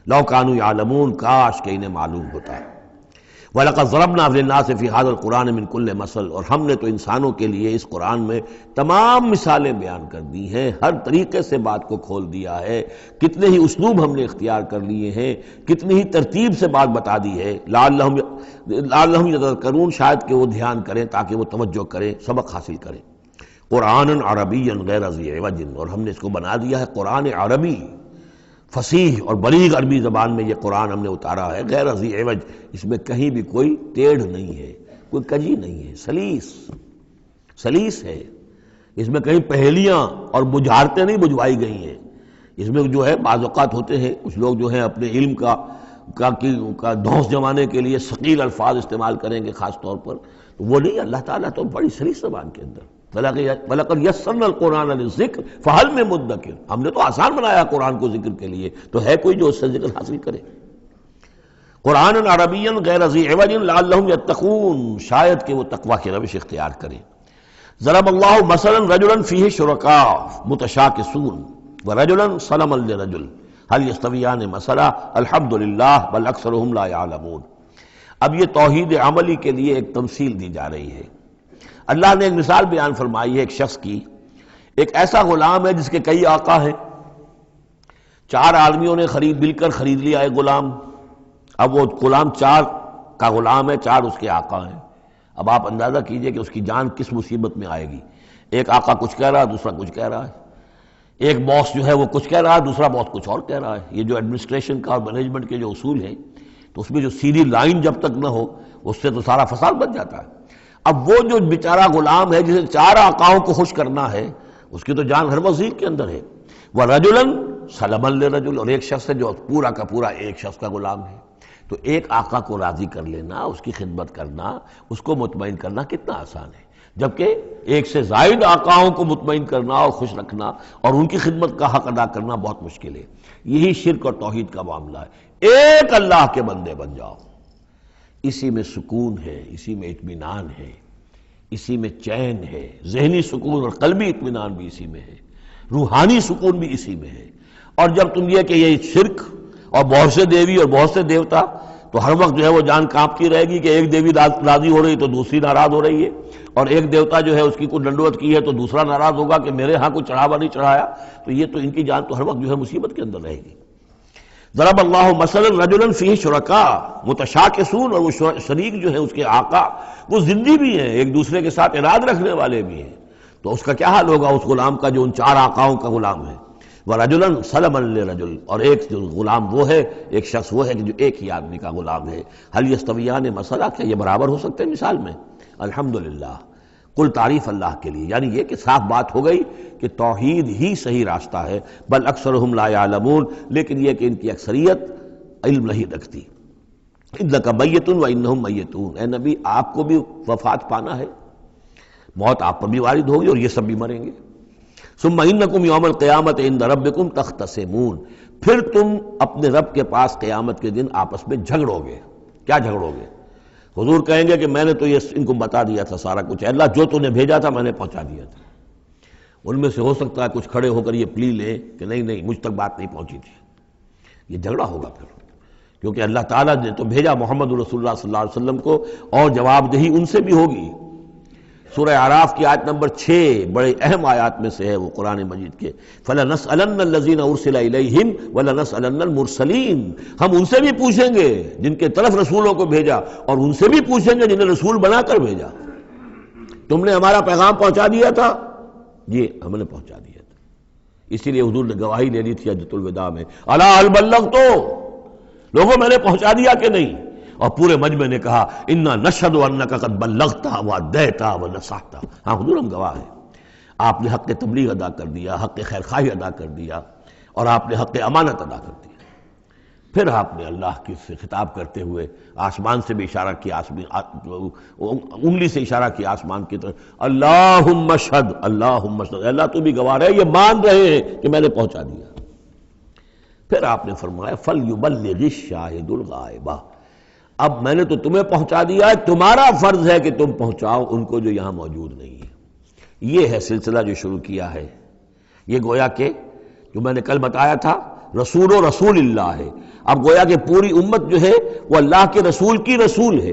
لَوْ كَانُوا يَعْلَمُونَ، کاش کہ انہیں معلوم ہوتا ہے۔ وَلَقَدْ ضَرَبْنَا لِلنَّاسِ فِي هَذَا الْقُرْآنِ مِنْ كُلِّ مَثَلٍ، اور ہم نے تو انسانوں کے لیے اس قرآن میں تمام مثالیں بیان کر دی ہیں، ہر طریقے سے بات کو کھول دیا ہے، کتنے ہی اسلوب ہم نے اختیار کر لیے ہیں، کتنی ہی ترتیب سے بات بتا دی ہے، لعلہم یتذکرون، شاید کہ وہ دھیان کریں، تاکہ وہ توجہ کریں، سبق حاصل کریں۔ قرآن عربی غیر ذی عوج، اور ہم نے اس کو بنا دیا ہے قرآن عربی، فصیح اور بلیغ عربی زبان میں یہ قرآن ہم نے اتارا ہے، غیر ذی عوج، اس میں کہیں بھی کوئی ٹیڑھ نہیں ہے، کوئی کجی نہیں ہے، سلیس ہے، اس میں کہیں پہیلیاں اور بجھارتیں نہیں بجھوائی گئی ہیں۔ اس میں جو ہے بعض اوقات ہوتے ہیں کچھ لوگ جو ہیں اپنے علم کا دھونس جمانے کے لیے ثقیل الفاظ استعمال کریں گے خاص طور پر، تو وہ نہیں، اللہ تعالیٰ تو بڑی سلیس زبان کے اندر، وَلَقَدْ يَسَّرْنَا الْقُرْآنَ لِلذِّكْرِ فَهَلْ مِن مُدَّكِرٍ، ہم نے تو آسان بنایا قرآن کو ذکر کے لیے، تو ہے کوئی جو اس سے ذکر حاصل کرے۔ قرآن عربی غیر ذی عوج لعلہم یتقون، شاید کہ وہ تقوی کی روش اختیار کریں۔ ضرب اللہ مثلا رجلا فیہ شرکاء متشاکسون ورجلا سلما لرجل هل یستویان مثلا الحمد للہ بل اکثرهم لا یعلمون۔ اب یہ توحید عملی کے لیے ایک تمثیل دی جا رہی ہے۔ اللہ نے ایک مثال بیان فرمائی ہے ایک شخص کی، ایک ایسا غلام ہے جس کے کئی آقا ہیں، چار آدمیوں نے مل کر خرید لیا ایک غلام، اب وہ غلام چار کا غلام ہے، چار اس کے آقا ہیں۔ اب آپ اندازہ کیجئے کہ اس کی جان کس مصیبت میں آئے گی، ایک آقا کچھ کہہ رہا ہے، دوسرا کچھ کہہ رہا ہے، ایک باس جو ہے وہ کچھ کہہ رہا ہے، دوسرا باس کچھ اور کہہ رہا ہے۔ یہ جو ایڈمنسٹریشن کا اور مینجمنٹ کے جو اصول ہیں، تو اس میں جو سیدھی لائن جب تک نہ ہو اس سے تو سارا فساد بن جاتا ہے۔ اب وہ جو بیچارہ غلام ہے جسے چار آقاؤں کو خوش کرنا ہے، اس کی تو جان ہر وزیر کے اندر ہے۔ وَرَجُلًا سَلَمًا لِرَجُلٍ، اور ایک شخص ہے جو پورا کا پورا ایک شخص کا غلام ہے۔ تو ایک آقا کو راضی کر لینا، اس کی خدمت کرنا، اس کو مطمئن کرنا کتنا آسان ہے، جبکہ ایک سے زائد آقاؤں کو مطمئن کرنا اور خوش رکھنا اور ان کی خدمت کا حق ادا کرنا بہت مشکل ہے۔ یہی شرک اور توحید کا معاملہ ہے۔ ایک اللہ کے بندے بن جاؤ، اسی میں سکون ہے، اسی میں اطمینان ہے، اسی میں چین ہے، ذہنی سکون اور قلبی اطمینان بھی اسی میں ہے، روحانی سکون بھی اسی میں ہے۔ اور جب تم یہ کہ یہ شرک اور بہت سے دیوی اور بہت سے دیوتا، تو ہر وقت جو ہے وہ جان کانپتی رہے گی کہ ایک دیوی راضی ہو رہی تو دوسری ناراض ہو رہی ہے، اور ایک دیوتا جو ہے اس کی کوئی ڈنڈوت کی ہے تو دوسرا ناراض ہوگا کہ میرے ہاں کوئی چڑھاوا نہیں چڑھایا، تو یہ تو ان کی جان تو ہر وقت جو ہے مصیبت کے اندر رہے گی۔ ضرب اللہ مثلا رجلا فیہ شرکاء متشاکسون، اور وہ شریک جو ہے اس کے آقا وہ زندی بھی ہیں، ایک دوسرے کے ساتھ اراد رکھنے والے بھی ہیں، تو اس کا کیا حال ہوگا اس غلام کا جو ان چار آقاؤں کا غلام ہے۔ وَرَجُلًا سَلَمًا لِرَجُلٍ، اور ایک جو غلام وہ ہے، ایک شخص وہ ہے کہ جو ایک ہی آدمی کا غلام ہے۔ هل يستویان مثلا، کیا یہ برابر ہو سکتے ہیں مثال میں؟ الحمدللہ، کل تعریف اللہ کے لیے، یعنی یہ کہ صاف بات ہو گئی کہ توحید ہی صحیح راستہ ہے، بل اکثرہم لا یعلمون، لیکن یہ کہ ان کی اکثریت علم نہیں رکھتی۔ انک میت وانہم میتون، اے نبی آپ کو بھی وفات پانا ہے، موت آپ پر بھی وارد ہوگی اور یہ سب بھی مریں گے۔ ثم انکم یوم القیامت عند ربکم تختصمون، پھر تم اپنے رب کے پاس قیامت کے دن آپس میں جھگڑو گے۔ کیا جھگڑو گے؟ حضور کہیں گے کہ میں نے تو یہ ان کو بتا دیا تھا سارا کچھ، اللہ جو تو نے بھیجا تھا میں نے پہنچا دیا تھا۔ ان میں سے ہو سکتا ہے کچھ کھڑے ہو کر یہ پلی لیں کہ نہیں نہیں مجھ تک بات نہیں پہنچی تھی، یہ جھگڑا ہوگا پھر، کیونکہ اللہ تعالیٰ نے تو بھیجا محمد رسول اللہ صلی اللہ علیہ وسلم کو، اور جواب دہی ان سے بھی ہوگی۔ سورہ اعراف کی آیت نمبر 6 بڑے اہم آیات میں سے ہے وہ قرآن مجید کے، فَلَنَسْأَلَنَّ الَّذِينَ أُرْسِلَ إِلَيْهِمْ وَلَنَسْأَلَنَّ الْمُرْسَلِينَ، ہم ان سے بھی پوچھیں گے جن کے طرف رسولوں کو بھیجا، اور ان سے بھی پوچھیں گے جنہیں رسول بنا کر بھیجا۔ تم نے ہمارا پیغام پہنچا دیا تھا؟ جی ہم نے پہنچا دیا تھا۔ اسی لیے حضور نے گواہی لے لی تھی حجۃ الوداع میں، الا هل بلغت، لوگوں میں نے پہنچا دیا کہ نہیں؟ اور پورے مجمع نے کہا انا نشہد انک قد بلغت وادیت ونصحت، ہاں حضور ہم گواہ ہیں، آپ نے حق تبلیغ ادا کر دیا، حق خیرخواہی ادا کر دیا، اور آپ نے حق امانت ادا کر دیا۔ پھر آپ نے اللہ کی سے خطاب کرتے ہوئے آسمان سے بھی اشارہ کیا، انگلی سے اشارہ کیا آسمان کی طرف، اللہم اشہد، اللہم اشہد، اللہ تو بھی گواہ رہے، یہ مان رہے ہیں کہ میں نے پہنچا دیا۔ پھر آپ نے فرمایا فَلْيُبَلِّغِ الشَّاهِدُ الْغَائِبَ، اب میں نے تو تمہیں پہنچا دیا ہے، تمہارا فرض ہے کہ تم پہنچاؤ ان کو جو یہاں موجود نہیں ہے۔ یہ ہے سلسلہ جو شروع کیا ہے، یہ گویا کہ جو میں نے کل بتایا تھا رسول و رسول اللہ ہے، اب گویا کہ پوری امت جو ہے وہ اللہ کے رسول کی رسول ہے۔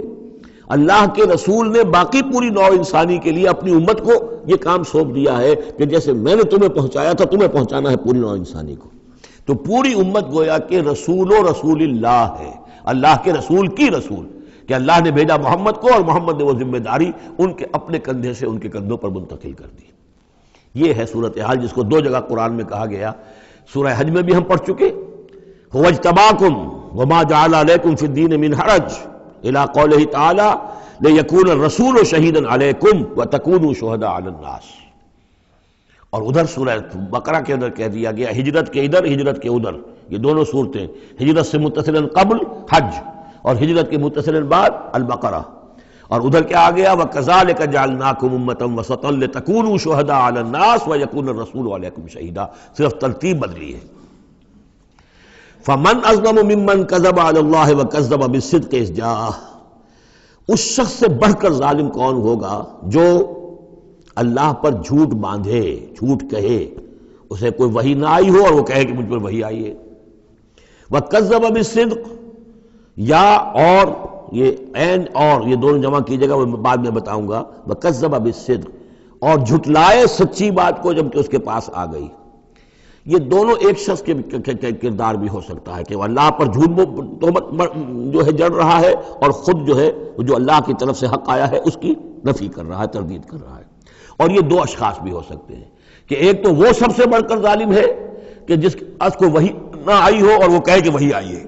اللہ کے رسول نے باقی پوری نوع انسانی کے لیے اپنی امت کو یہ کام سونپ دیا ہے کہ جیسے میں نے تمہیں پہنچایا تھا تمہیں پہنچانا ہے پوری نوع انسانی کو۔ تو پوری امت گویا کہ رسول و رسول اللہ ہے، اللہ کے رسول کی رسول، کہ اللہ نے بھیجا محمد کو اور محمد نے وہ ذمہ داری ان کے اپنے کندھے سے ان کے کندھوں پر منتقل کر دی۔ یہ ہے صورتحال جس کو دو جگہ قرآن میں کہا گیا، سورہ حج میں بھی ہم پڑھ چکے، هو اجتباکم وما جعل علیکم فی الدین من حرج الی قولہ تعالی لیکون الرسول شہیدا علیکم وتکونوا شہداء علی الناس، اور ادھر سورہ بقرہ کے اندر کہہ دیا گیا ہجرت کے ادھر ہجرت کے ادھر، یہ دونوں صورتیں ہجرت سے متصلاً قبل حج اور ہجرت کے متصلاً بعد البقرہ، اور ادھر کیا آ گیا وَكَذَلِكَ جَعَلْنَاكُمْ أُمَّةً وَسَطًا لِتَكُونُوا شُهَدَاءَ عَلَى النَّاسِ وَيَكُونَ الرَّسُولُ عَلَيْكُمْ شَهِيدًا، صرف ترتیب بدلی ہے۔ فَمَنْ أَظْلَمُ مِمَّنْ كَذَبَ عَلَى اللَّهِ وَكَذَّبَ بِالصِّدْقِ إِذْ جَاءَهُ، اس شخص سے بڑھ کر ظالم کون ہوگا جو اللہ پر جھوٹ باندھے، جھوٹ کہے، اسے کوئی وحی نہ آئی ہو اور وہ کہے کہ مجھ پر وحی آئی ہے۔ وَكَذَّبَ بِالصِّدْقِ، یا اور یہ عین اور یہ دونوں جمع کیجیے گا، وہ بعد میں بتاؤں گا، وَكَذَّبَ بِالصِّدْقِ، اور جھٹلائے سچی بات کو جب کہ اس کے پاس آ گئی۔ یہ دونوں ایک شخص کے کردار بھی ہو سکتا ہے کہ وہ اللہ پر جھوٹ جو ہے جڑ رہا ہے اور خود جو ہے جو اللہ کی طرف سے حق آیا ہے اس کی نفی کر رہا ہے، تردید کر رہا ہے۔ اور یہ دو اشخاص بھی ہو سکتے ہیں کہ ایک تو وہ سب سے بڑھ کر ظالم ہے کہ جس کو وحی نہ آئی ہو اور وہ کہے کہ وحی آئی ہے،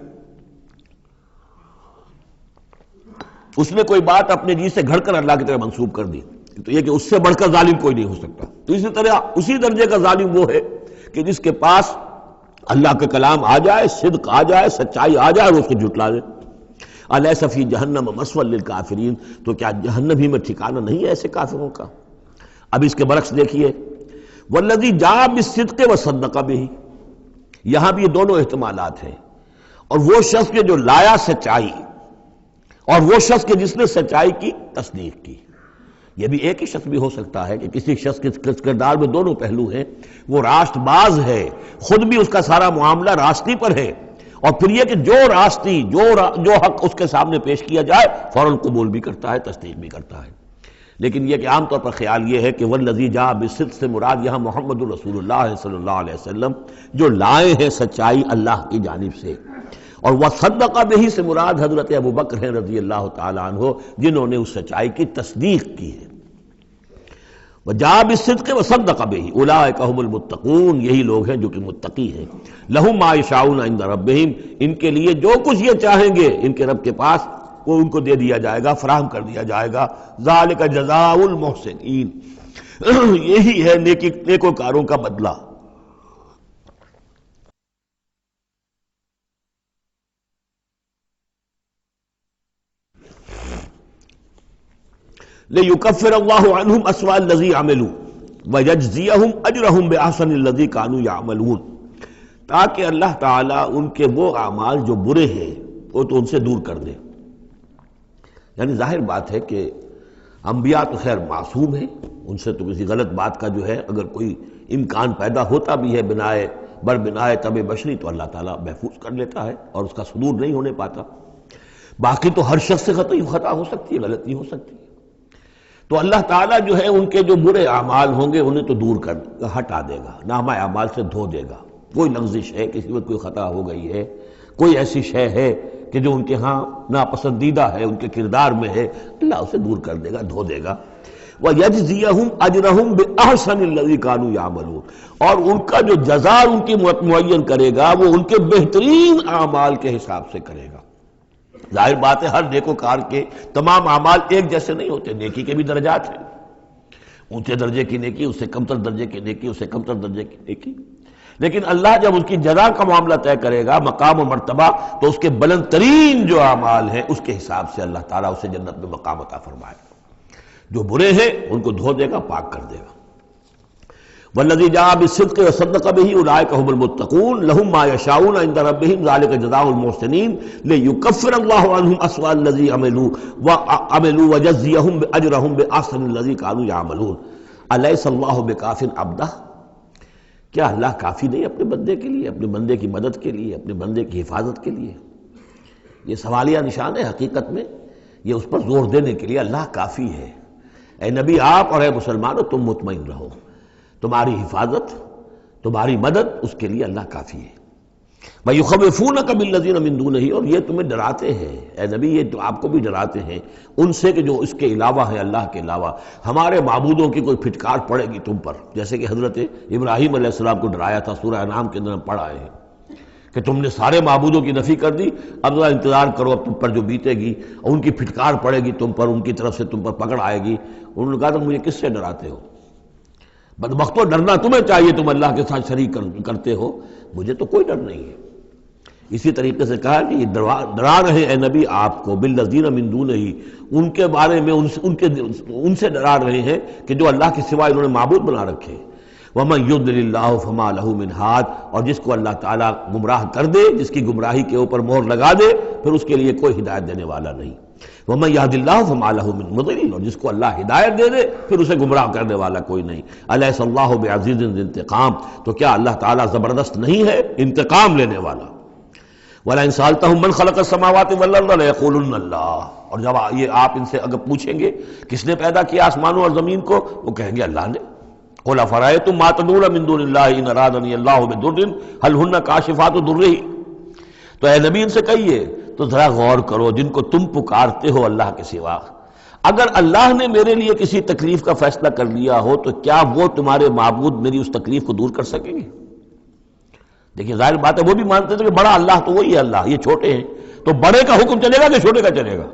اس نے کوئی بات اپنے جی سے گھڑ کر اللہ کی طرف منسوب کر دی، تو یہ کہ اس سے بڑھ کر ظالم کوئی نہیں ہو سکتا۔ تو اسی طرح اسی درجے کا ظالم وہ ہے کہ جس کے پاس اللہ کا کلام آ جائے، صدق آ جائے، سچائی آ جائے اور اس کو جھٹلا دے۔ الیس فی جہنم مثوی للکافرین، تو کیا جہنم ہی میں ٹھکانہ نہیں ہے ایسے کافروں کا؟ اب اس کے برعکس دیکھیے والذی جاء بالصدق وصدق بہ، یہاں بھی یہ دونوں احتمالات ہیں، اور وہ شخص کے جو لایا سچائی اور وہ شخص کے جس نے سچائی کی تصدیق کی، یہ بھی ایک ہی شخص بھی ہو سکتا ہے کہ کسی شخص کے کردار میں دونوں پہلو ہیں، وہ راست باز ہے، خود بھی اس کا سارا معاملہ راستی پر ہے، اور پھر یہ کہ جو راستی جو حق اس کے سامنے پیش کیا جائے فوراً قبول بھی کرتا ہے، تصدیق بھی کرتا ہے۔ لیکن یہ کہ عام طور پر خیال یہ ہے کہ والذی جاء بالصدق سے مراد یہاں محمد الرسول اللہ صلی اللہ علیہ وسلم جو لائے ہیں سچائی اللہ کی جانب سے، اور وصدق بہ سے مراد حضرت ابوبکر ہیں رضی اللہ تعالیٰ عنہ جنہوں نے اس سچائی کی تصدیق کی ہے۔ وجاء بالصدق وصدق بہ اولئک هم المتقون، یہی لوگ ہیں جو کہ متقی ہیں۔ لہم ما یشاؤون عند ربہم، ان کے لیے جو کچھ یہ چاہیں گے ان کے رب کے پاس وہ ان کو دے دیا جائے گا، فراہم کر دیا جائے گا۔ ذالک جزاء المحسنین، یہی ہے نیکوکاروں کا بدلہ۔ لِيُكَفِّرَ اللَّهُ عَنْهُمْ أَسْوَأَ الَّذِي عَمِلُوا وَيَجْزِيَهُمْ أَجْرَهُمْ بِأَحْسَنِ الَّذِي كَانُوا يَعْمَلُونَ، تاکہ اللہ تعالیٰ ان کے وہ اعمال جو برے ہیں وہ تو ان سے دور کر دے۔ یعنی ظاہر بات ہے کہ انبیاء تو خیر معصوم ہیں، ان سے تو کسی غلط بات کا جو ہے اگر کوئی امکان پیدا ہوتا بھی ہے بنائے طب بشری تو اللہ تعالیٰ محفوظ کر لیتا ہے اور اس کا صدور نہیں ہونے پاتا۔ باقی تو ہر شخص سے خطا ہو سکتی ہے، غلطی ہو سکتی ہے، تو اللہ تعالیٰ جو ہے ان کے جو برے اعمال ہوں گے انہیں تو دور کر ہٹا دے گا، نامہ اعمال سے دھو دے گا۔ کوئی لغزش ہے، کسی وقت کوئی خطا ہو گئی ہے، کوئی ایسی شے ہے کہ جو ان کے ہاں ناپسندیدہ ہے، ان کے کردار میں ہے، اللہ اسے دور کر دے گا، دھو دے گا۔ وَيَجْزِيَهُمْ أَجْرَهُمْ بِأَحْسَنِ الَّذِي كَانُوا يَعْمَلُونَ، اور ان کا جو جزا ان کی معین کرے گا وہ ان کے بہترین اعمال کے حساب سے کرے گا۔ ظاہر بات ہے ہر نیکوکار کے تمام اعمال ایک جیسے نہیں ہوتے، نیکی کے بھی درجات ہیں، اونچے درجے کی نیکی، اس سے کمتر درجے کی نیکی، اس سے کمتر درجے کی نیکی، لیکن اللہ جب اس کی جزا کا معاملہ طے کرے گا، مقام و مرتبہ، تو اس کے بلند ترین جو اعمال ہیں اس کے حساب سے اللہ تعالیٰ اسے جنت میں مقام عطا فرمائے گا۔ جو برے ہیں ان کو دھو دے گا، پاک کر دے گا۔ والذی جاء بالصدق وصدق بہ اولئک هم المتقون لهم ما یشاؤون عند ربہم ذلک جزاء المحسنین لیکفر اللہ عنہم اسوأ الذی عملوا ویجزیہم اجرہم باحسن الذی کانوا یعملون۔ الیس اللہ بکاف عبدہ، کیا اللہ کافی نہیں اپنے بندے کے لیے، اپنے بندے کی مدد کے لیے، اپنے بندے کی حفاظت کے لیے؟ یہ سوالیہ نشان ہے حقیقت میں، یہ اس پر زور دینے کے لیے اللہ کافی ہے۔ اے نبی آپ اور اے مسلمانوں تم مطمئن رہو، تمہاری حفاظت، تمہاری مدد، اس کے لیے اللہ کافی ہے۔ وَيُخَوِّفُونَكَ بِالَّذِينَ مِن دُونِهِ، اور یہ تمہیں ڈراتے ہیں اے نبی، یہ تو آپ کو بھی ڈراتے ہیں ان سے کہ جو اس کے علاوہ ہیں، اللہ کے علاوہ ہمارے معبودوں کی کوئی پھٹکار پڑے گی تم پر، جیسے کہ حضرت ابراہیم علیہ السلام کو ڈرایا تھا، سورہ انعام کے اندر ہم پڑھ آئے ہیں کہ تم نے سارے معبودوں کی نفی کر دی، اب ذرا انتظار کرو، اب تم پر جو بیتے گی ان کی پھٹکار پڑے گی تم پر، ان کی طرف سے تم پر پکڑ آئے گی۔ انہوں نے کہا تھا مجھے کس سے ڈراتے ہو؟ بدبختو ڈرنا تمہیں چاہیے، تم اللہ کے ساتھ شریک کرتے ہو، مجھے تو کوئی ڈر نہیں ہے۔ اسی طریقے سے کہا کہ یہ ڈرا رہے اے نبی آپ کو بالذین من دونہ، ان کے بارے میں ان سے ڈرا رہے ہیں کہ جو اللہ کے سوا انہوں نے معبود بنا رکھے۔ وَمَن يُضْلِلِ اللَّهُ فَمَا لَهُ مِنْ هَادٍ، اور جس کو اللہ تعالیٰ گمراہ کر دے، جس کی گمراہی کے اوپر مہر لگا دے، پھر اس کے لیے کوئی ہدایت دینے والا نہیں۔ وَمَن يَهْدِ اللَّهُ فَمَا لَهُ مِن مُضِلٍّ، اور جس کو اللہ ہدایت دے دے پھر اسے گمراہ کرنے والا کوئی نہیں۔ أَلَيْسَ اللَّهُ بِعَزِيزٍ ذِي انتقام، تو کیا اللہ تعالیٰ زبردست نہیں ہے، انتقام لینے والا؟ وَلَئِن سَأَلْتَهُم مَّن خَلَقَ السَّمَاوَاتِ وَالْأَرْضَ لَيَقُولُنَّ اللَّهُ، اور جب یہ آپ ان سے اگر پوچھیں گے کس نے پیدا کیا آسمانوں اور زمین کو، وہ کہیں گے اللہ نے۔ قُلْ أَفَرَأَيْتُم مَّا تَدْعُونَ مِن دُونِ اللَّهِ إِنْ أَرَادَنِيَ اللَّهُ بِضُرٍّ هَلْ هُنَّ كَاشِفَاتُ ضُرِّهِ، تو اے نبی ان سے کہیے تو ذرا غور کرو جن کو تم پکارتے ہو اللہ کے سوا، اگر اللہ نے میرے لیے کسی تکلیف کا فیصلہ کر لیا ہو تو کیا وہ تمہارے معبود میری اس تکلیف کو دور کر سکیں گے؟ دیکھیے ظاہر بات ہے وہ بھی مانتے تھے کہ بڑا اللہ تو وہی ہے اللہ، یہ چھوٹے ہیں، تو بڑے کا حکم چلے گا کہ چھوٹے کا چلے گا؟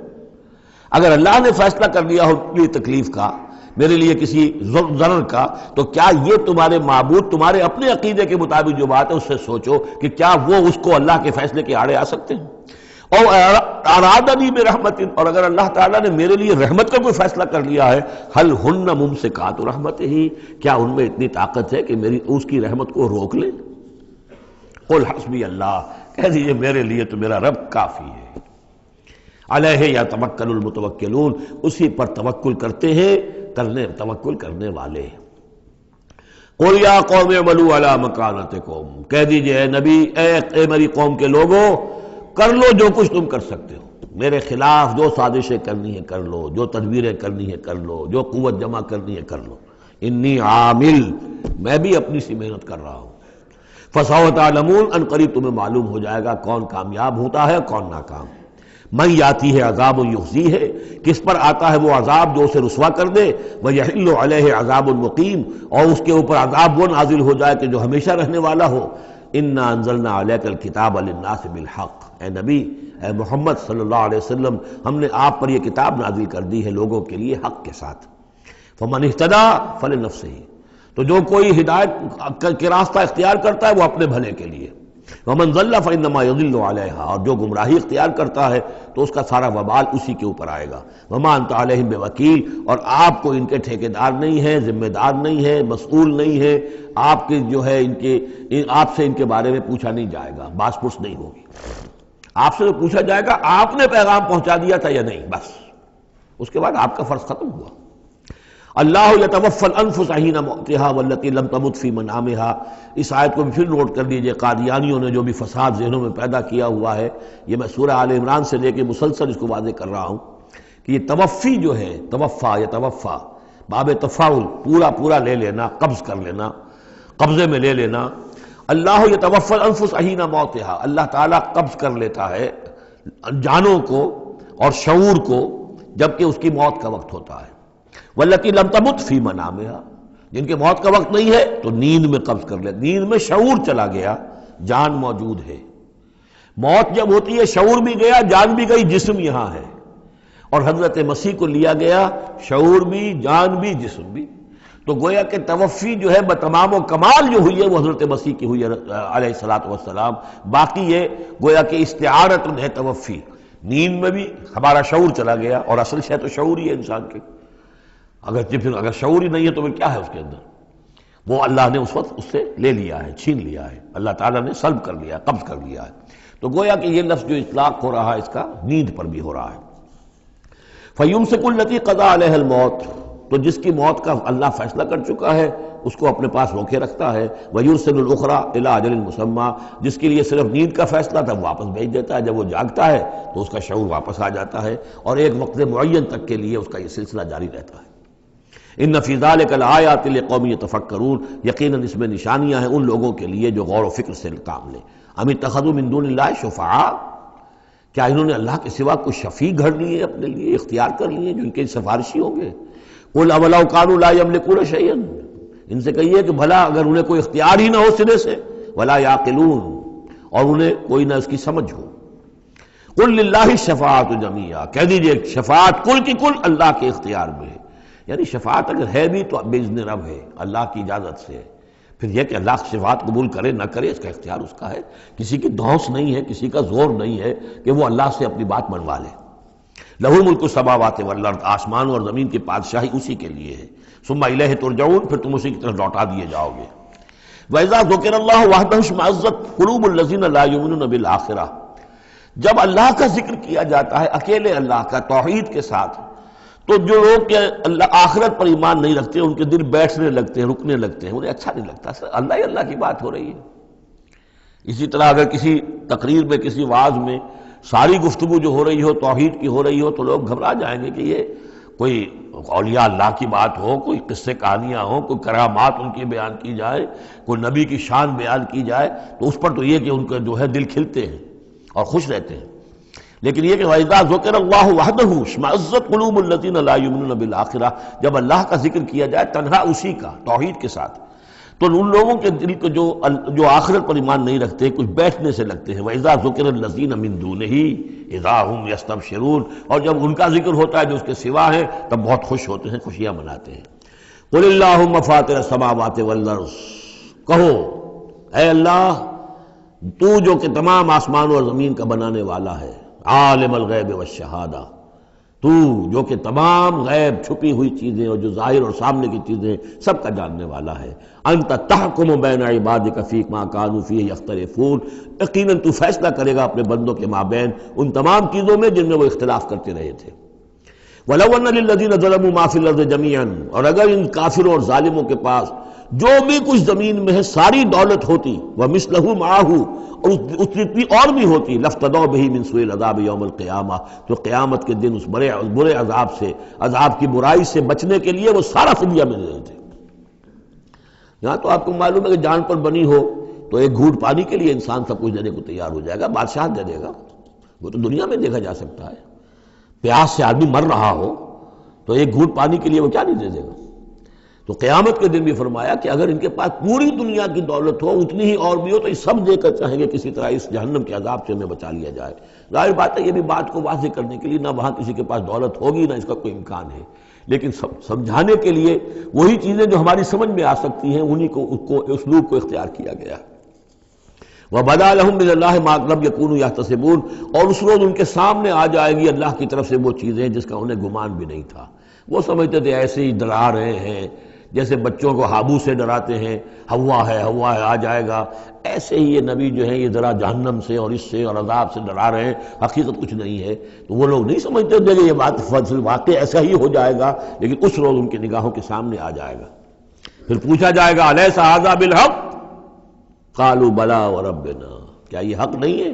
اگر اللہ نے فیصلہ کر لیا ہو میری تکلیف کا، میرے لیے کسی ضرر کا، تو کیا یہ تمہارے معبود تمہارے اپنے عقیدے کے مطابق جو بات ہے اس سے سوچو کہ کیا وہ اس کو اللہ کے فیصلے کے آڑے آ سکتے ہیں؟ اور ارادنی برحمت، اور اگر اللہ تعالیٰ نے میرے لیے رحمت کا کوئی فیصلہ کر لیا ہے، هل ہن ممسکات رحمتہ، کیا ان میں اتنی طاقت ہے کہ میری اس کی رحمت کو روک لیں؟ قل حسبی اللہ، کہہ دیجئے میرے لیے تو میرا رب کافی ہے۔ علیہ یتوکل المتوکلون، اسی پر توکل کرتے ہیں توکل کرنے والے۔ قل یا قوم اعملوا علی مکانتکم، کہہ دیجئے اے نبی، اے میری قوم کے لوگوں، کر لو جو کچھ تم کر سکتے ہو، میرے خلاف جو سازشیں کرنی ہے کر لو، جو تدبیریں کرنی ہے کر لو، جو قوت جمع کرنی ہے کر لو، انی عامل، میں بھی اپنی سی محنت کر رہا ہوں، فسوف تعلمون، ان قریب تمہیں معلوم ہو جائے گا کون کامیاب ہوتا ہے کون ناکام۔ من یاتی ہے عذاب یخزی ہے، کس پر آتا ہے وہ عذاب جو اسے رسوا کر دے، ویحل علیہ عذاب مقیم، اور اس کے اوپر عذاب وہ نازل ہو جائے کہ جو ہمیشہ رہنے والا ہو۔ انا انزلنا علیک الکتاب للناس بالحق، اے نبی، اے محمد صلی اللہ علیہ وسلم، ہم نے آپ پر یہ کتاب نازل کر دی ہے لوگوں کے لیے حق کے ساتھ۔ فمن اہتدی فلنفسہ، تو جو کوئی ہدایت کے راستہ اختیار کرتا ہے وہ اپنے بھلے کے لیے، ومن ضل فانما یضل علیہا، اور جو گمراہی اختیار کرتا ہے تو اس کا سارا وبال اسی کے اوپر آئے گا۔ وما انت علیہم بوکیل، اور آپ کو ان کے ٹھیکیدار نہیں ہے، ذمہ دار نہیں ہے، مسئول نہیں ہے، آپ کے جو ہے آپ سے ان کے بارے میں پوچھا نہیں جائے گا، باس پرس نہیں ہوگی، آپ سے تو پوچھا جائے گا آپ نے پیغام پہنچا دیا تھا یا نہیں، بس اس کے بعد آپ کا فرض ختم ہوا۔ اللہ یتوفی الانفس حین موتها والتی لم تمت فی منامها، اس آیت کو بھی پھر نوٹ کر لیجئے، قادیانیوں نے جو بھی فساد ذہنوں میں پیدا کیا ہوا ہے، یہ میں سورہ آل عمران سے لے کے مسلسل اس کو واضح کر رہا ہوں کہ یہ توفی جو ہے، توفا یتوفا، باب تفاعل، پورا لے لینا، قبض کر لینا، قبضے میں لے لینا۔ اللہ یتوفی الانفس حین موتها، اللہ تعالیٰ قبض کر لیتا ہے جانوں کو اور شعور کو جبکہ اس کی موت کا وقت ہوتا ہے۔ والتی لم تمت فی منامها، جن کے موت کا وقت نہیں ہے تو نیند میں قبض کر لے، نیند میں شعور چلا گیا، جان موجود ہے۔ موت جب ہوتی ہے شعور بھی گیا، جان بھی گئی، جسم یہاں ہے، اور حضرت مسیح کو لیا گیا، شعور بھی، جان بھی، جسم بھی۔ تو گویا کہ توفی جو ہے بتمام و کمال جو ہوئی ہے وہ حضرت مسیح کی ہوئی ہے علیہ الصلوۃ والسلام۔ باقی یہ گویا کہ استعارت ہے توفی، نیند میں بھی ہمارا شعور چلا گیا، اور اصل شے تو شعور ہی ہے انسان کے، اگر شعور ہی نہیں ہے تو پھر کیا ہے اس کے اندر؟ وہ اللہ نے اس وقت اس سے لے لیا ہے، چھین لیا ہے، اللہ تعالیٰ نے سلب کر لیا، قبض کر لیا ہے۔ تو گویا کہ یہ لفظ جو اطلاق ہو رہا ہے اس کا نیند پر بھی ہو رہا ہے۔ فَيُمْسِكُ الَّتِي قَضَىٰ عَلَيْهَا الْمَوْتِ، تو جس کی موت کا اللہ فیصلہ کر چکا ہے اس کو اپنے پاس روکے رکھتا ہے۔ وَيُرْسِلُ الْأُخْرَىٰ إِلَىٰ أَجَلٍ مُّسَمًّى، جس کے لیے صرف نیند کا فیصلہ تھا وہ واپس بھیج دیتا ہے، جب وہ جاگتا ہے تو اس کا شعور واپس آ جاتا ہے، اور ایک وقت معین تک کے لیے اس کا یہ سلسلہ جاری رہتا ہے۔ ان فی ذلک لآیات لقوم یتفکرون، یقیناً اس میں نشانیاں ہیں ان لوگوں کے لیے جو غور و فکر سے کام لیں۔ ام اتخذوا من دون اللہ شفعاء، کیا انہوں نے اللہ کے سوا کوئی شفیع گھڑ لیے اپنے لیے، اختیار کر لیے جو ان کے سفارشی ہوں گے؟ قل اولو کانوا لا یملکون شیئا، ان سے کہیے کہ بھلا اگر انہیں کوئی اختیار ہی نہ ہو سرے سے، ولا یعقلون، اور انہیں کوئی نہ اس کی سمجھ ہو۔ قل للہ الشفاعۃ جمیعا، کہہ دیجئے شفاعت کل کی کل اللہ کے اختیار میں ہے، یعنی شفاعت اگر ہے بھی تو باذن رب ہے، اللہ کی اجازت سے ہے۔ پھر یہ کہ اللہ شفاعت قبول کرے نہ کرے اس کا اختیار اس کا ہے، کسی کی دھونس نہیں ہے، کسی کا زور نہیں ہے کہ وہ اللہ سے اپنی بات منوا لے۔ لہ ملک السماوات والارض، آسمان اور زمین کی بادشاہی اسی کے لیے ہے۔ ثم الیہ ترجعون، پھر تم اسی کی طرف لوٹا دیے جاؤ گے۔ وَإِذَا ذُكِرَ اللَّهُ وَحْدَهُ اشْمَأَزَّتْ قُلُوبُ الَّذِينَ لَا يُؤْمِنُونَ بِالْآخِرَةِ، جب اللہ کا ذکر کیا جاتا ہے اکیلے اللہ کا توحید کے ساتھ، تو جو لوگ کہ اللہ آخرت پر ایمان نہیں رکھتے ان کے دل بیٹھنے لگتے ہیں، رکنے لگتے ہیں، انہیں اچھا نہیں لگتا، اللہ ہی اللہ کی بات ہو رہی ہے۔ اسی طرح اگر کسی تقریر میں، کسی وعظ میں ساری گفتگو جو ہو رہی ہو توحید کی ہو رہی ہو تو لوگ گھبرا جائیں گے کہ یہ کوئی اولیاء اللہ کی بات ہو، کوئی قصے کہانیاں ہوں، کوئی کرامات ان کی بیان کی جائے، کوئی نبی کی شان بیان کی جائے، تو اس پر تو یہ کہ ان کے جو ہے دل کھلتے ہیں اور خوش رہتے ہیں۔ لیکن یہ کہ وَإِذَا ذُكِرَ اللَّهُ وَحْدَهُ اشْمَأَزَّتْ قُلُوبُ الَّذِينَ لَا يُؤْمِنُونَ بِالْآخِرَةِ، جب اللہ کا ذکر کیا جائے تنہا اسی کا توحید کے ساتھ، تو ان لوگوں کے دل کو جو آخرت پر ایمان نہیں رکھتے کچھ بیٹھنے سے لگتے ہیں۔ وَإِذَا ذُكِرَ الَّذِينَ مِن دُونِهِ إِذَا هُمْ يَسْتَبْشِرُونَ، اور جب ان کا ذکر ہوتا ہے جو اس کے سوا ہے تب بہت خوش ہوتے ہیں، خوشیاں مناتے ہیں۔ قُلِ اللَّهُمَّ فَاطِرَ السَّمَاوَاتِ وَالْأَرْضِ، کہو اے اللہ تو جو کہ تمام آسمان اور زمین کا بنانے والا ہے، عالم الغیب والشہادہ، تو جو کہ تمام غیب چھپی ہوئی چیزیں اور جو ظاہر اور سامنے کی چیزیں سب کا جاننے والا ہے۔ انت تحکم بین عبادک فی ما کانوا فیہ یختلفون، یقیناً تو فیصلہ کرے گا اپنے بندوں کے مابین ان تمام چیزوں میں جن میں وہ اختلاف کرتے رہے تھے۔ وَلَوْ أَنَّ لِلَّذِينَ ظَلَمُوا مَا فِي الْأَرْضِ جَمِيعًا، اور اگر ان کافروں اور ظالموں کے پاس جو بھی کچھ زمین میں ہے ساری دولت ہوتی وَمِثْلَهُ مَعَهُ، اور اس جتنی اور بھی ہوتی لَافْتَدَوْا بِهِ مِنْ سُوءِ الْعَذَابِ يَوْمَ الْقِيَامَةِ، تو قیامت کے دن اس برے عذاب سے، عذاب کی برائی سے بچنے کے لیے وہ سارا فدیہ مل رہے تھے۔ یہاں تو آپ کو معلوم ہے کہ جان پر بنی ہو تو ایک گھونٹ پانی کے لیے انسان سب کچھ دینے کو تیار ہو جائے گا، بادشاہ دے دے گا، وہ تو دنیا میں دیکھا جا سکتا ہے۔ پیاس سے آدمی مر رہا ہو تو ایک گھونٹ پانی کے لیے وہ کیا نہیں دے دے گا۔ تو قیامت کے دن بھی فرمایا کہ اگر ان کے پاس پوری دنیا کی دولت ہو، اتنی ہی اور بھی ہو، تو یہ سب دے کر چاہیں گے کسی طرح اس جہنم کے عذاب سے ہمیں بچا لیا جائے۔ ظاہر بات ہے یہ بھی بات کو واضح کرنے کے لیے نہ وہاں کسی کے پاس دولت ہوگی نہ اس کا کوئی امکان ہے، لیکن سمجھانے کے لیے وہی چیزیں جو ہماری سمجھ میں آ سکتی ہیں انہی کو اسلوب کو اختیار کیا گیا۔ وَبَدَا لَهُم مِّنَ اللَّهِ مَا لَمْ يَكُونُوا يَحْتَسِبُونَ، اور اس روز ان کے سامنے آ جائے گی اللہ کی طرف سے وہ چیزیں جس کا انہیں گمان بھی نہیں تھا۔ وہ سمجھتے تھے ایسے ہی ڈرا رہے ہیں، جیسے بچوں کو ہابو سے ڈراتے ہیں، ہوا ہے آ جائے گا، ایسے ہی یہ نبی جو ہیں یہ ذرا جہنم سے اور اس سے اور عذاب سے ڈرا رہے ہیں، حقیقت کچھ نہیں ہے۔ تو وہ لوگ نہیں سمجھتے تھے کہ یہ بات واقع ایسا ہی ہو جائے گا، لیکن اس روز ان کی نگاہوں کے سامنے آ جائے گا۔ پھر پوچھا جائے گا الیس ھذا بالحق قالوا بلی وربنا، کیا یہ حق نہیں ہے؟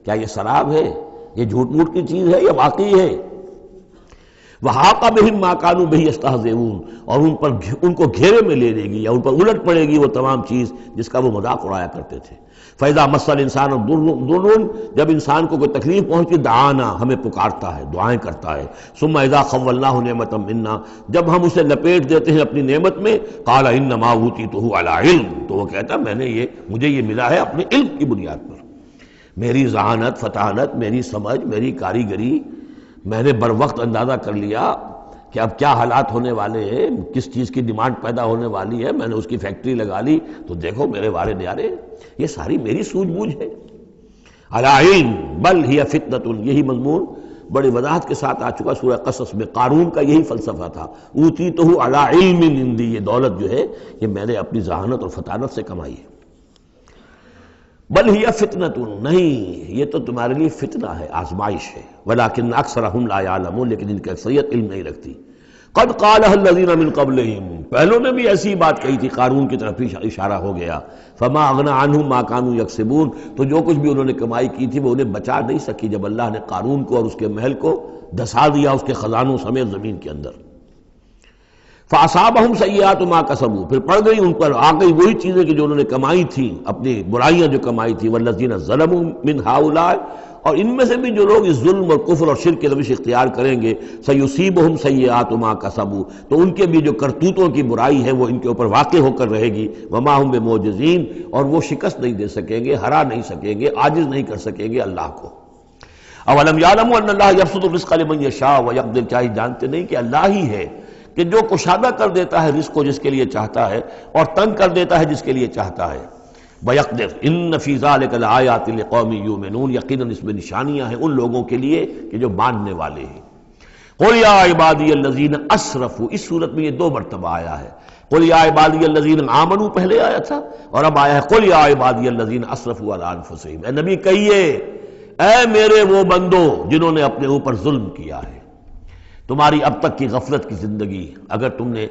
کیا یہ سراب ہے؟ یہ جھوٹ موٹ کی چیز ہے یا واقعی ہے؟ وحاق بہم ما كانوا به يستهزئون، اور ان کو گھیرے میں لے لے گی یا ان پر الٹ پڑے گی وہ تمام چیز جس کا وہ مذاق اڑایا کرتے تھے۔ فَإِذَا مَسَّ الْإِنسَانَ ضُرٌّ، جب انسان کو کوئی تکلیف پہنچتی دعانا، ہمیں پکارتا ہے، دعائیں کرتا ہے۔ ثُمَّ إِذَا خَوَّلْنَاهُ نِعْمَةً مِنَّا، جب ہم اسے لپیٹ دیتے ہیں اپنی نعمت میں، قَالَ إِنَّمَا أُوتِيتُهُ عَلَىٰ عِلْمٍ، تو وہ کہتا ہے مجھے یہ ملا ہے اپنے علم کی بنیاد پر، میری ذہانت، فطانت، میری سمجھ، میری کاریگری، میں نے بر وقت اندازہ کر لیا کہ اب کیا حالات ہونے والے ہیں، کس چیز کی ڈیمانڈ پیدا ہونے والی ہے، میں نے اس کی فیکٹری لگا لی، تو دیکھو میرے وارے نیارے یہ ساری میری سوجھ بوجھ ہے۔ علی علم بل ہی فتنۃ، یہی مضمون بڑی وضاحت کے ساتھ آ چکا سورہ قصص میں۔ قارون کا یہی فلسفہ تھا، اوتیتہ علی علم عندی، یہ دولت جو ہے یہ میں نے اپنی ذہانت اور فطانت سے کمائی ہے۔ بل ہی فتنۃ، نہیں یہ تو تمہارے لیے فتنہ ہے، آزمائش ہے۔ ولکن اکثرہم لا یعلمون، لیکن ان کی اکثریت علم نہیں رکھتی۔ قد قالها الذین من قبلہم، پہلوں نے بھی ایسی بات کہی تھی، قارون کی طرف اشارہ ہو گیا۔ فما اغنی عنہم ما كانوا یکسبون، تو جو کچھ بھی انہوں نے کمائی کی تھی وہ انہیں بچا نہیں سکی جب اللہ نے قارون کو اور اس کے محل کو دھسا دیا اس کے خزانوں سمیت زمین کے اندر۔ فاصابہم سیئات ما کسبوا، پھر پڑ گئی ان پر، آ گئی وہی چیزیں کہ جو انہوں نے کمائی تھی، اپنی برائیاں جو کمائی تھی۔ والذین ظلموا من ہؤلاء، اور ان میں سے بھی جو لوگ اس ظلم اور کفر اور شرک کے روش اختیار کریں گے، سیصیبہم سیئات ما کسبوا، تو ان کے بھی جو کرتوتوں کی برائی ہے وہ ان کے اوپر واقع ہو کر رہے گی۔ وما ہم بمعجزین، اور وہ شکست نہیں دے سکیں گے، ہرا نہیں سکیں گے، عاجز نہیں کر سکیں گے اللہ کو۔ اولم یعلموا ان اللہ یبسط الرزق لمن یشاء ویقدر، کیا یہ جانتے نہیں کہ اللہ ہی ہے کہ جو کشادہ کر دیتا ہے رزق کو جس کے لیے چاہتا ہے اور تنگ کر دیتا ہے جس کے لیے چاہتا ہے۔ وَيَقْدِرْ إِنَّ فِي ذَلِكَ لَآيَاتٍ لِقَوْمٍ يُؤْمِنُونَ، یقیناً اس میں نشانیاں ہیں ان لوگوں کے لیے کہ جو ماننے والے ہیں۔ قُلْ يَا عِبَادِيَ الَّذِينَ أَسْرَفُوا، اس صورت میں یہ 2 مرتبہ آیا ہے۔ قُلْ يَا عِبَادِيَ الَّذِينَ آمَنُوا پہلے آیا تھا، اور اب آیا ہے قُلْ يَا عِبَادِيَ الَّذِينَ أَسْرَفُوا عَلَىٰ أَنفُسِهِمْ، اے نبی کہیے اے میرے وہ بندو جنہوں نے اپنے اوپر ظلم کیا ہے۔ تمہاری اب تک کی غفلت کی زندگی، اگر تم نے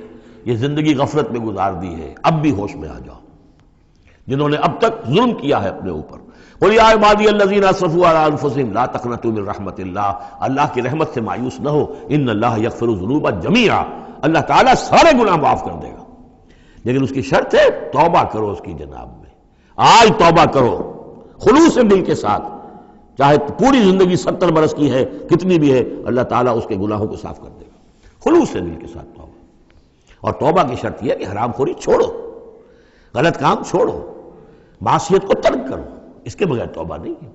یہ زندگی غفلت میں گزار دی ہے، اب بھی ہوش میں آ جاؤ، جنہوں نے اب تک ظلم کیا ہے اپنے اوپر۔ قل یا عبادی الذین اسرفوا علی انفسہم لا تقنطوا من رحمت اللہ، اللہ کی رحمت سے مایوس نہ ہو، ان اللہ یغفر الذنوب جمیعا، اللہ تعالیٰ سارے گناہ معاف کر دے گا، لیکن اس کی شرط ہے توبہ کرو اس کی جناب میں، آج توبہ کرو خلوص دل کے ساتھ، چاہے پوری زندگی 70 برس کی ہے کتنی بھی ہے، اللہ تعالیٰ اس کے گناہوں کو صاف کر دے گا، خلوص سے دل کے ساتھ توبہ۔ اور توبہ کی شرط یہ ہے کہ حرام خوری چھوڑو، غلط کام چھوڑو، معصیت کو ترک کرو، اس کے بغیر توبہ نہیں ہے۔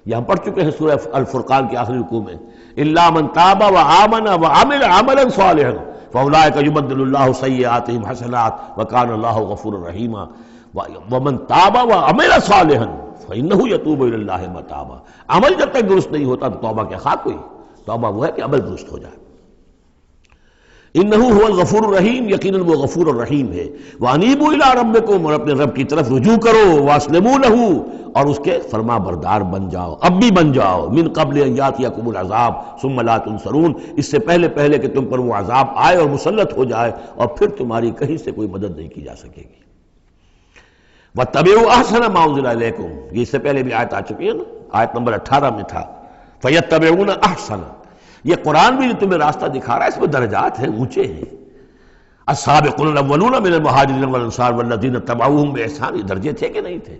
یہ ہم پڑھ چکے ہیں سورہ الفرقان کے آخری رکوع میں، الا من تاب وآمن وعمل عملا صالحا فاولئک یبدل اللہ سیئاتہم حسنات وکان اللہ غفورا رحیما ومن تاب وعمل صالحا فإنہ یتوب الی اللہ متابا۔ عمل جب تک درست نہیں ہوتا تو توبہ کیا خاک ہوئی، توبہ وہ ہے کہ عمل درست ہو جائے۔ انہو هو الغفور الرحیم، یقیناً وہ غفور الرحیم ہے۔ وانیبوا الی ربکم، اور اپنے رب کی طرف رجوع کرو، واسلموا لہ، اور اس کے فرما بردار بن جاؤ، اب بھی بن جاؤ، من قبل ان یاتیکم العذاب ثم لا تنصرون، اس سے پہلے پہلے کہ تم پر وہ عذاب آئے اور مسلط ہو جائے اور پھر تمہاری کہیں سے کوئی مدد نہیں کی جا سکے گی۔ واتبعوا احسن ما انزل الیکم، یہ اس سے پہلے بھی آیت آ چکی ہے نا، آیت نمبر 18 میں تھا فیتبعون احسن۔ یہ قرآن بھی جو تمہیں راستہ دکھا رہا ہے اس میں درجات ہیں، اونچے ہیں۔ السابقون الاولون من المہاجرین والانصار والذین اتبعوہم باحسان، یہ درجے تھے کہ نہیں تھے؟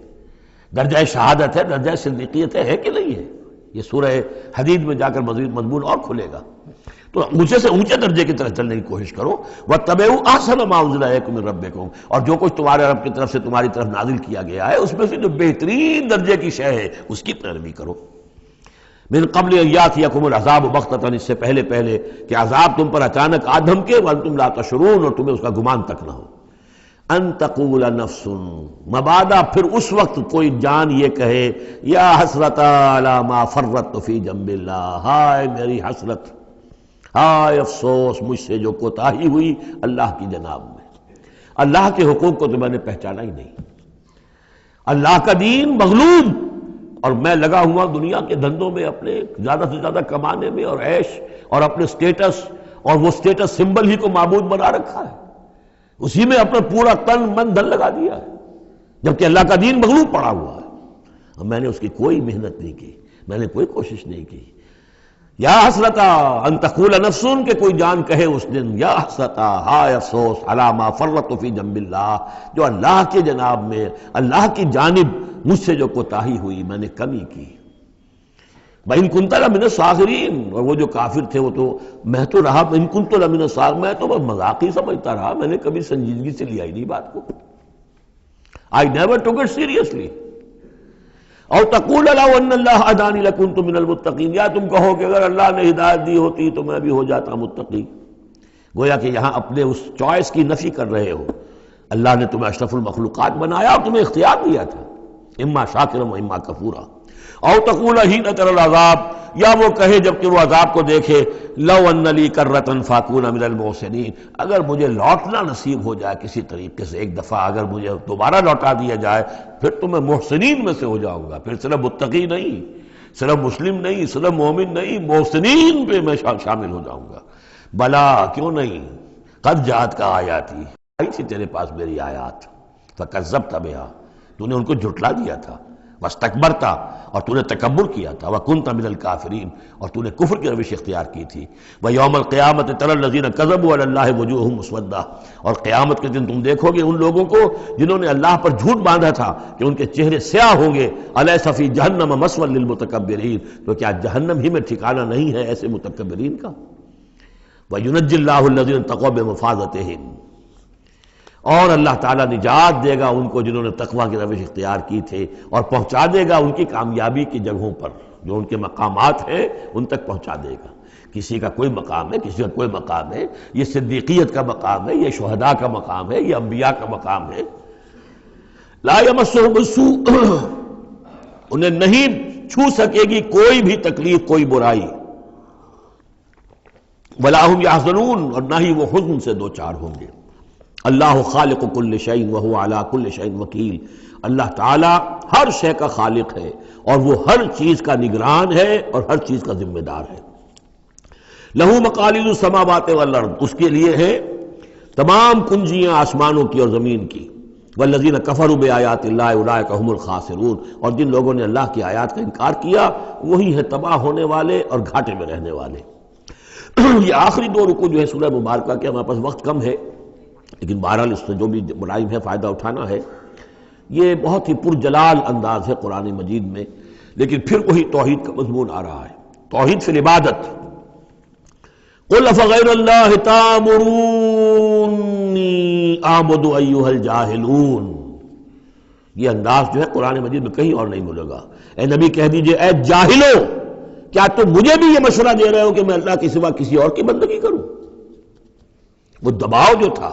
درجہ شہادت ہے، درجہ صدیقیت ہے کہ نہیں ہے؟ یہ سورہ حدید میں جا کر مزید مضمون اور کھلے گا۔ تو اونچے سے اونچے درجے کی طرف چلنے کی کوشش کرو۔ واتبعوا احسن ما انزل الیکم من ربکم، اور جو کچھ تمہارے رب کی طرف سے تمہاری طرف نازل کیا گیا ہے اس میں سے جو بہترین درجے کی شے ہے اس کی پیروی کرو۔ من قبل ان یاتیکم العذاب بغتۃ، اس سے پہلے پہلے کہ عذاب تم پر اچانک آ دھمکے، وانتم لا تشعرون، اور تمہیں اس کا گمان تک نہ ہو۔ ان تقول نفس، مبادا پھر اس وقت کوئی جان یہ کہے، یا حسرت علی ما فرطت فی جنب اللہ، ہائے میری حسرت، ہائے افسوس مجھ سے جو کوتاہی ہوئی اللہ کی جناب میں، اللہ کے حقوق کو تو میں نے پہچانا ہی نہیں، اللہ کا دین مغلوب، اور میں لگا ہوا دنیا کے دھندوں میں اپنے زیادہ سے زیادہ کمانے میں اور عیش اور اپنے سٹیٹس، اور وہ سٹیٹس سمبل ہی کو معبود بنا رکھا ہے، اسی میں اپنا پورا تن من دھن لگا دیا ہے، جبکہ اللہ کا دین مغلوب پڑا ہوا ہے، اور میں نے اس کی کوئی محنت نہیں کی، میں نے کوئی کوشش نہیں کی۔ یا حسرتا ان تقول نفس، کہ کوئی جان کہے اس دن، یا حسرتا ہائے افسوس، علی ما فرطت فی جنب اللہ، جو اللہ کے جناب میں، اللہ کی جانب مجھ سے جو کوتاہی ہوئی، میں نے کمی کی۔ وَإِن كُنتَ لَمِنَ الصَّاغِرِينَ، اور وہ جو کافر تھے وہ تو، میں تو رہا إِن كُنتُ لَمِنَ الصَّاغِرِينَ، میں تو بس مذاق ہی سمجھتا رہا، میں نے کبھی سنجیدگی سے لیا ہی نہیں بات کو، I never took it seriously۔ اور تقول لو ان اللہ ہدانی لکنت من المتقین، یا تم کہو کہ اگر اللہ نے ہدایت دی ہوتی تو میں بھی ہو جاتا متقی۔ گویا کہ یہاں اپنے اس چوائس کی نفی کر رہے ہو، اللہ نے تمہیں اشرف المخلوقات بنایا اور تمہیں اختیار دیا تھا، اما شاکرا و اما کفورا۔ او تقول حین تری العذاب، یا وہ کہے جب کہ وہ عذاب کو دیکھے، لو ان لی کرۃ فاکون من المحسنین، اگر مجھے لوٹنا نصیب ہو جائے کسی طریقے سے، ایک دفعہ اگر مجھے دوبارہ لوٹا دیا جائے پھر تو میں محسنین میں سے ہو جاؤں گا، پھر صرف متقی نہیں، صرف مسلم نہیں، صرف مومن نہیں، محسنین پہ میں شامل ہو جاؤں گا۔ بلا، کیوں نہیں، قد جاءت کا آیاتی، آئی تھی تیرے پاس میری آیات، فکذبت بہا، تو نے ان کو جھٹلا دیا تھا، واستکبرت، اور تو نے تکبر کیا تھا، وکنت من الکافرین، اور تو نے کفر کی روش اختیار کی تھی۔ ویوم القیامت تری الذین کذبوا علی اللہ وجوہہم مسودہ، اور قیامت کے دن تم دیکھو گے ان لوگوں کو جنہوں نے اللہ پر جھوٹ باندھا تھا کہ ان کے چہرے سیاہ ہوں گے، الیس فی جہنم مثوی للمتکبرین، تو کیا جہنم ہی میں ٹھکانہ نہیں ہے ایسے متکبرین کا۔ وینجی اللہ الذین اتقوا بمفازتہم، اور اللہ تعالیٰ نجات دے گا ان کو جنہوں نے تقوی کی روش اختیار کی تھے، اور پہنچا دے گا ان کی کامیابی کی جگہوں پر، جو ان کے مقامات ہیں ان تک پہنچا دے گا۔ کسی کا کوئی مقام ہے، کسی کا کوئی مقام ہے، یہ صدیقیت کا مقام ہے، یہ شہداء کا مقام ہے، یہ انبیاء کا مقام ہے۔ لا یمسہم السوء، انہیں نہیں چھو سکے گی کوئی بھی تکلیف، کوئی برائی۔ ولا ہم یحزنون، اور نہ ہی وہ حزن سے دوچار ہوں گے۔ اللہ خالق کل شیء وہو علی کل شیء وکیل، اللہ تعالیٰ ہر شے کا خالق ہے اور وہ ہر چیز کا نگران ہے اور ہر چیز کا ذمہ دار ہے۔ لہو مقالید السماوات والارض، اس کے لیے ہے تمام کنجیاں آسمانوں کی اور زمین کی۔ والذین کفروا بآیات اللہ اولئک هم الخاسرون، اور جن لوگوں نے اللہ کی آیات کا انکار کیا وہی ہے تباہ ہونے والے اور گھاٹے میں رہنے والے۔ یہ آخری دو رکوع جو ہے سورہ مبارکہ کے، ہمارے پاس وقت کم ہے لیکن بہرحال اس سے جو بھی ملائم ہے فائدہ اٹھانا ہے۔ یہ بہت ہی پرجلال انداز ہے قرآن مجید میں، لیکن پھر وہی توحید کا مضمون آ رہا ہے، توحید فی العبادت۔ قل افغیر اللہ تامرونی اعبد ایھا الجاہلون، یہ انداز جو ہے قرآن مجید میں کہیں اور نہیں ملے گا۔ اے نبی کہہ دیجئے، اے جاہلو، کیا تم مجھے بھی یہ مشورہ دے رہے ہو کہ میں اللہ کے سوا کسی اور کی بندگی کروں؟ وہ دباؤ جو تھا،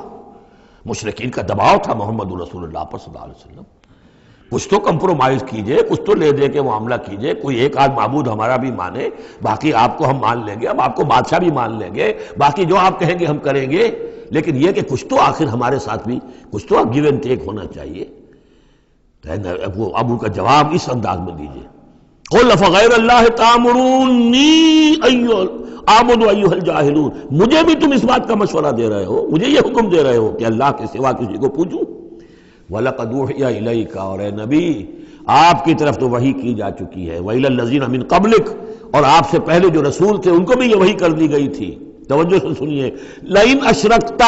مشرکین کا دباؤ تھا محمد رسول اللہ پر صلی اللہ علیہ وسلم، کچھ تو کمپرومائز کیجئے، کچھ تو لے دے کے معاملہ کیجئے، کوئی ایک آدھ معبود ہمارا بھی مانے، باقی آپ کو ہم مان لیں گے، اب آپ کو بادشاہ بھی مان لیں گے، باقی جو آپ کہیں گے ہم کریں گے، لیکن یہ کہ کچھ تو آخر ہمارے ساتھ بھی کچھ تو گیو اینڈ ٹیک ہونا چاہیے۔ اب ان کا جواب اس انداز میں دیجئے، قُلْ أَفَغَيْرَ اللَّهِ تَأْمُرُونِّي اعبدوا ایھا الجاہلون، مجھے بھی تم اس بات کا مشورہ دے رہے ہو، مجھے یہ حکم دے رہے ہو کہ اللہ کے سوا کسی کو پوجوں؟ وَلَقَدْ أُوحِيَ إِلَيْكَ، اور اے نبی آپ کی طرف تو وحی کی جا چکی ہے، وَإِلَى الَّذِينَ مِن قَبْلِكَ، اور آپ سے پہلے جو رسول تھے ان کو بھی یہ وحی کر دی گئی تھی۔ توجہ سے سنیے، لَئِنْ أَشْرَكْتَ،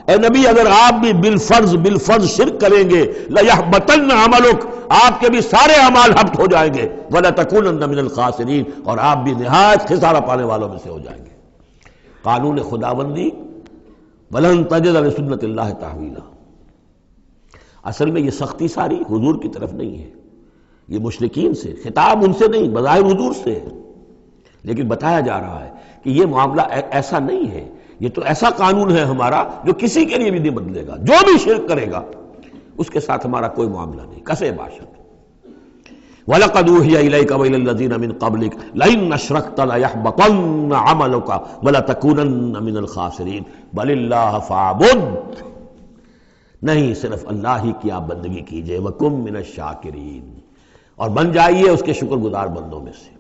اے نبی اگر آپ بھی بالفرض شرک کریں گے، لَيَحْبَطَنَّ عَمَلُكَ، آپ کے بھی سارے اعمال حبط ہو جائیں گے، وَلَتَكُونَنَّ مِنَ الْخَاسِرِينَ، اور آپ بھی نہایت خسارہ پانے والوں میں سے ہو جائیں گے۔ قانون خداوندی، وَلَن تَجِدَ لِسُنَّتِ اللَّهِ تَحْوِيلًا، اصل میں یہ سختی ساری حضور کی طرف نہیں ہے، یہ مشرکین سے، خطاب ان سے نہیں، بظاہر حضور سے ہے، لیکن بتایا جا رہا ہے کہ یہ معاملہ ایسا نہیں ہے، یہ تو ایسا قانون ہے ہمارا جو کسی کے لیے بھی نہیں بدلے گا، جو بھی شرک کرے گا اس کے ساتھ ہمارا کوئی معاملہ نہیں، کسے باشد۔ وَلَقَدْ أُوحِيَ إِلَيْكَ وَإِلَى الَّذِينَ مِن قَبْلِكَ لَئِنْ أَشْرَكْتَ لَيَحْبَطَنَّ عَمَلُكَ وَلَتَكُونَنَّ مِنَ الْخَاسِرِينَ بَلِ اللَّهَ فَاعْبُدْ، نہیں صرف اللہ ہی کی آپ بندگی کیجئے، وَكُن مِّنَ الشَّاكِرِينَ، اور بن جائیے اس کے شکر گزار بندوں میں سے۔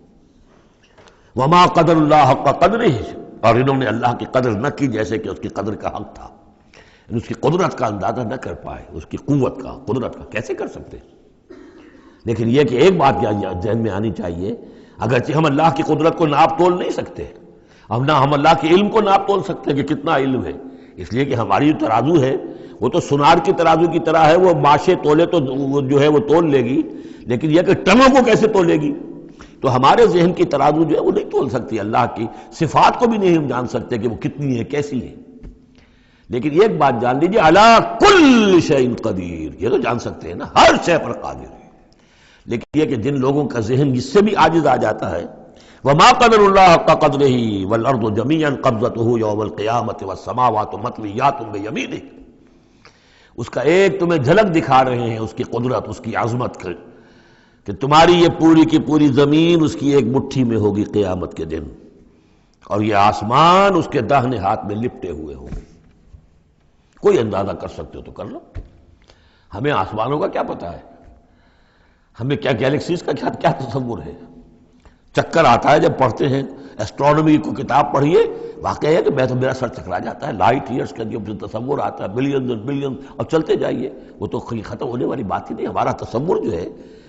وَمَا قَدَرُ اللَّهَ حَقَّ قَدْرِهِ، اور انہوں نے اللہ کی قدر نہ کی جیسے کہ اس کی قدر کا حق تھا، اس کی قدرت کا اندازہ نہ کر پائے، اس کی قوت کا، قدرت کا کیسے کر سکتے؟ لیکن یہ کہ ایک بات ذہن میں آنی چاہیے، اگرچہ ہم اللہ کی قدرت کو ناپ تول نہیں سکتے، ہم اللہ کے علم کو ناپ تول سکتے کہ کتنا علم ہے، اس لیے کہ ہماری جو ترازو ہے وہ تو سونار کی ترازو کی طرح ہے، وہ ماشے تولے تو جو ہے وہ تول لے گی، لیکن یہ کہ ٹنوں کو کیسے تولے گی؟ تو ہمارے ذہن کی ترازو جو ہے وہ نہیں تول سکتی، اللہ کی صفات کو بھی نہیں ہم جان سکتے کہ وہ کتنی ہے، کیسی ہے۔ لیکن ایک بات جان لیجیے، علی کل شیء قدیر، یہ تو جان سکتے ہیں نا، ہر شے پر قادر ہے، لیکن یہ کہ جن لوگوں کا ذہن جس سے بھی عاجز آ جاتا ہے، وما قدر اللہ حق قدرہ والارض جمیعا قبضتہ یوم القیامۃ والسماوات مطویات بیمینہ، اس کا ایک تمہیں جھلک دکھا رہے ہیں اس کی قدرت، اس کی عظمت کا، کہ تمہاری یہ پوری کی پوری زمین اس کی ایک مٹھی میں ہوگی قیامت کے دن، اور یہ آسمان اس کے داہنے ہاتھ میں لپٹے ہوئے ہوں گے۔ کوئی اندازہ کر سکتے ہو تو کر لو، ہمیں آسمانوں کا کیا پتہ ہے، ہمیں کیا گیلیکسیز کا کیا تصور ہے؟ چکر آتا ہے جب پڑھتے ہیں ایسٹرونومی کو کتاب پڑھیے، واقعہ ہے کہ میں تو میرا سر چکرا جاتا ہے، لائٹ ایئرز کا جو تصور آتا ہے، بلینز اور بلینز، اور چلتے جائیے، وہ تو ختم ہونے والی بات ہی نہیں، ہمارا تصور جو ہے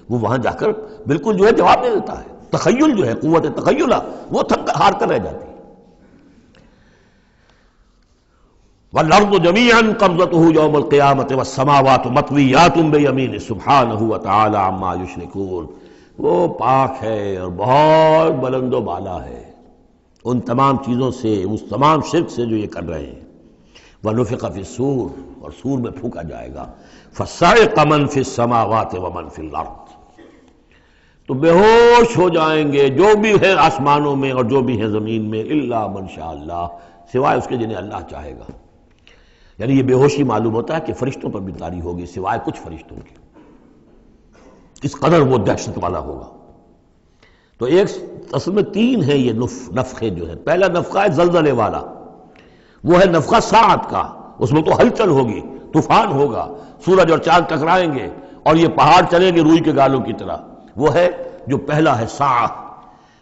وہ وہاں جا کر بالکل جو ہے جواب دے دیتا ہے، تخیل جو ہے، قوت تخیلہ وہ تھک ہار کر رہ جاتی ہے۔ وَالْأَرْضُ جَمِيعًا قَبْضَتُهُ يَوْمَ الْقِيَامَةِ وَالسَّمَاوَاتُ مَطْوِيَّاتٌ بِيَمِينِهِ سُبْحَانَهُ وَتَعَالَى عَمَّا يُشْرِكُونَ، وہ پاک ہے اور بہت بلند و بالا ہے ان تمام چیزوں سے، اس تمام شرک سے جو یہ کر رہے ہیں۔ وَنُفِخَ فِي الصُّورِ، اور سور میں پھونکا جائے گا، فَصَعِقَ مَن فِي السَّمَاوَاتِ وَمَن فِي الْأَرْضِ، تو بے ہوش ہو جائیں گے جو بھی ہے آسمانوں میں اور جو بھی ہے زمین میں، الا من شاء اللہ، سوائے اس کے جنہیں اللہ چاہے گا۔ یعنی یہ بے ہوشی معلوم ہوتا ہے کہ فرشتوں پر بھی طاری ہوگی سوائے کچھ فرشتوں کی، اس قدر وہ دہشت والا ہوگا۔ تو ایک اصل میں تین ہے یہ نفخے جو ہے، پہلا نفخہ ہے زلزلے والا، وہ ہے نفخہ ساعت کا، اس میں تو ہلچل ہوگی، طوفان ہوگا، سورج اور چاند ٹکرائیں گے اور یہ پہاڑ چلیں گے روئی کے گالوں کی طرح، وہ ہے جو پہلا ہے ساعت۔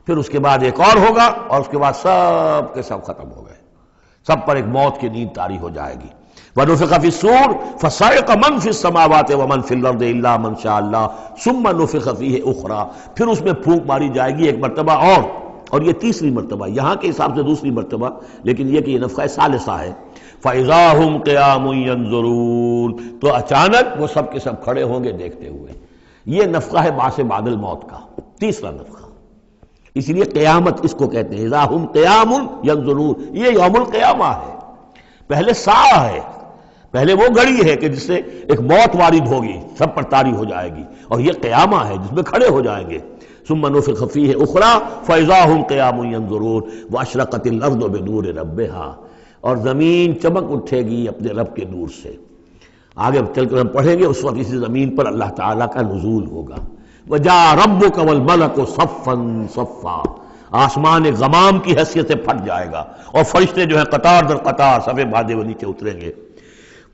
پھر اس کے بعد ایک اور ہوگا، اور اس کے بعد سب کے سب ختم ہو گئے، سب پر ایک موت کی نیند طاری ہو جائے گی۔ وَنُفِخَ فِي الصُّورِ فَصَعِقَ مَن فِي السَّمَاوَاتِ وَمَن فِي الْأَرْضِ إِلَّا مَن شَاءَ اللَّهُ ثُمَّ نُفِخَ فِيهِ أُخْرَىٰ، پھر اس میں پھونک ماری جائے گی ایک مرتبہ اور یہ تیسری مرتبہ، یہاں کے حساب سے دوسری مرتبہ، لیکن یہ کہ یہ نفخہ ثالثہ ہے۔ فَإِذَا هُمْ قِيَامٌ يَنظُرُونَ، تو اچانک وہ سب کے سب کھڑے ہوں گے دیکھتے ہوئے۔ یہ نفخہ ہے بعث بعد الموت کا، تیسرا نفخہ، اس لیے قیامت اس کو کہتے ہیں، اذا ہم قیام ینظرون، یہ یوم القیامہ ہے۔ پہلے ساعہ ہے، پہلے وہ گھڑی ہے کہ جس سے ایک موت وارد ہوگی، سب پر طاری ہو جائے گی، اور یہ قیامہ ہے جس میں کھڑے ہو جائیں گے۔ ثم نفخ فیہ اخری فاذا ہم قیام ینظرون واشرقت الارض بنور ربها، اور زمین چمک اٹھے گی اپنے رب کے نور سے، آگے چل کر ہم پڑھیں گے، اس وقت اسی زمین پر اللہ تعالیٰ کا نزول ہوگا۔ وَجَاءَ رَبُّكَ وَالْمَلَكُ صَفًّا صَفًّا، آسمان ایک غمام کی حیثیت سے پھٹ جائے گا اور فرشتے جو ہیں قطار در قطار صفے باندھے وہ نیچے اتریں گے۔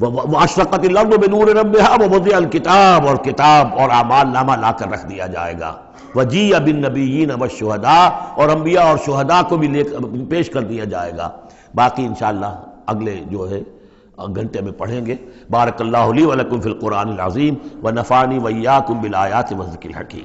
وَأَشْرَقَتِ الْأَرْضُ بِنُورِ رَبِّهَا وَوُضِعَ الْكِتَابُ، اور کتاب اور اعمال نامہ لا کر رکھ دیا جائے گا۔ وَجِيءَ بِالنَّبِيِّينَ وَالشُّهَدَاءِ، اور انبیاء اور شہداء کو بھی پیش کر دیا جائے گا۔ باقی انشاءاللہ اگلے جو ہے گھنٹے میں پڑھیں گے۔ بارک اللہ لی ولکم فی القرآن العظیم ونفعنی وإیاکم بالآیات والذکر الحکیم۔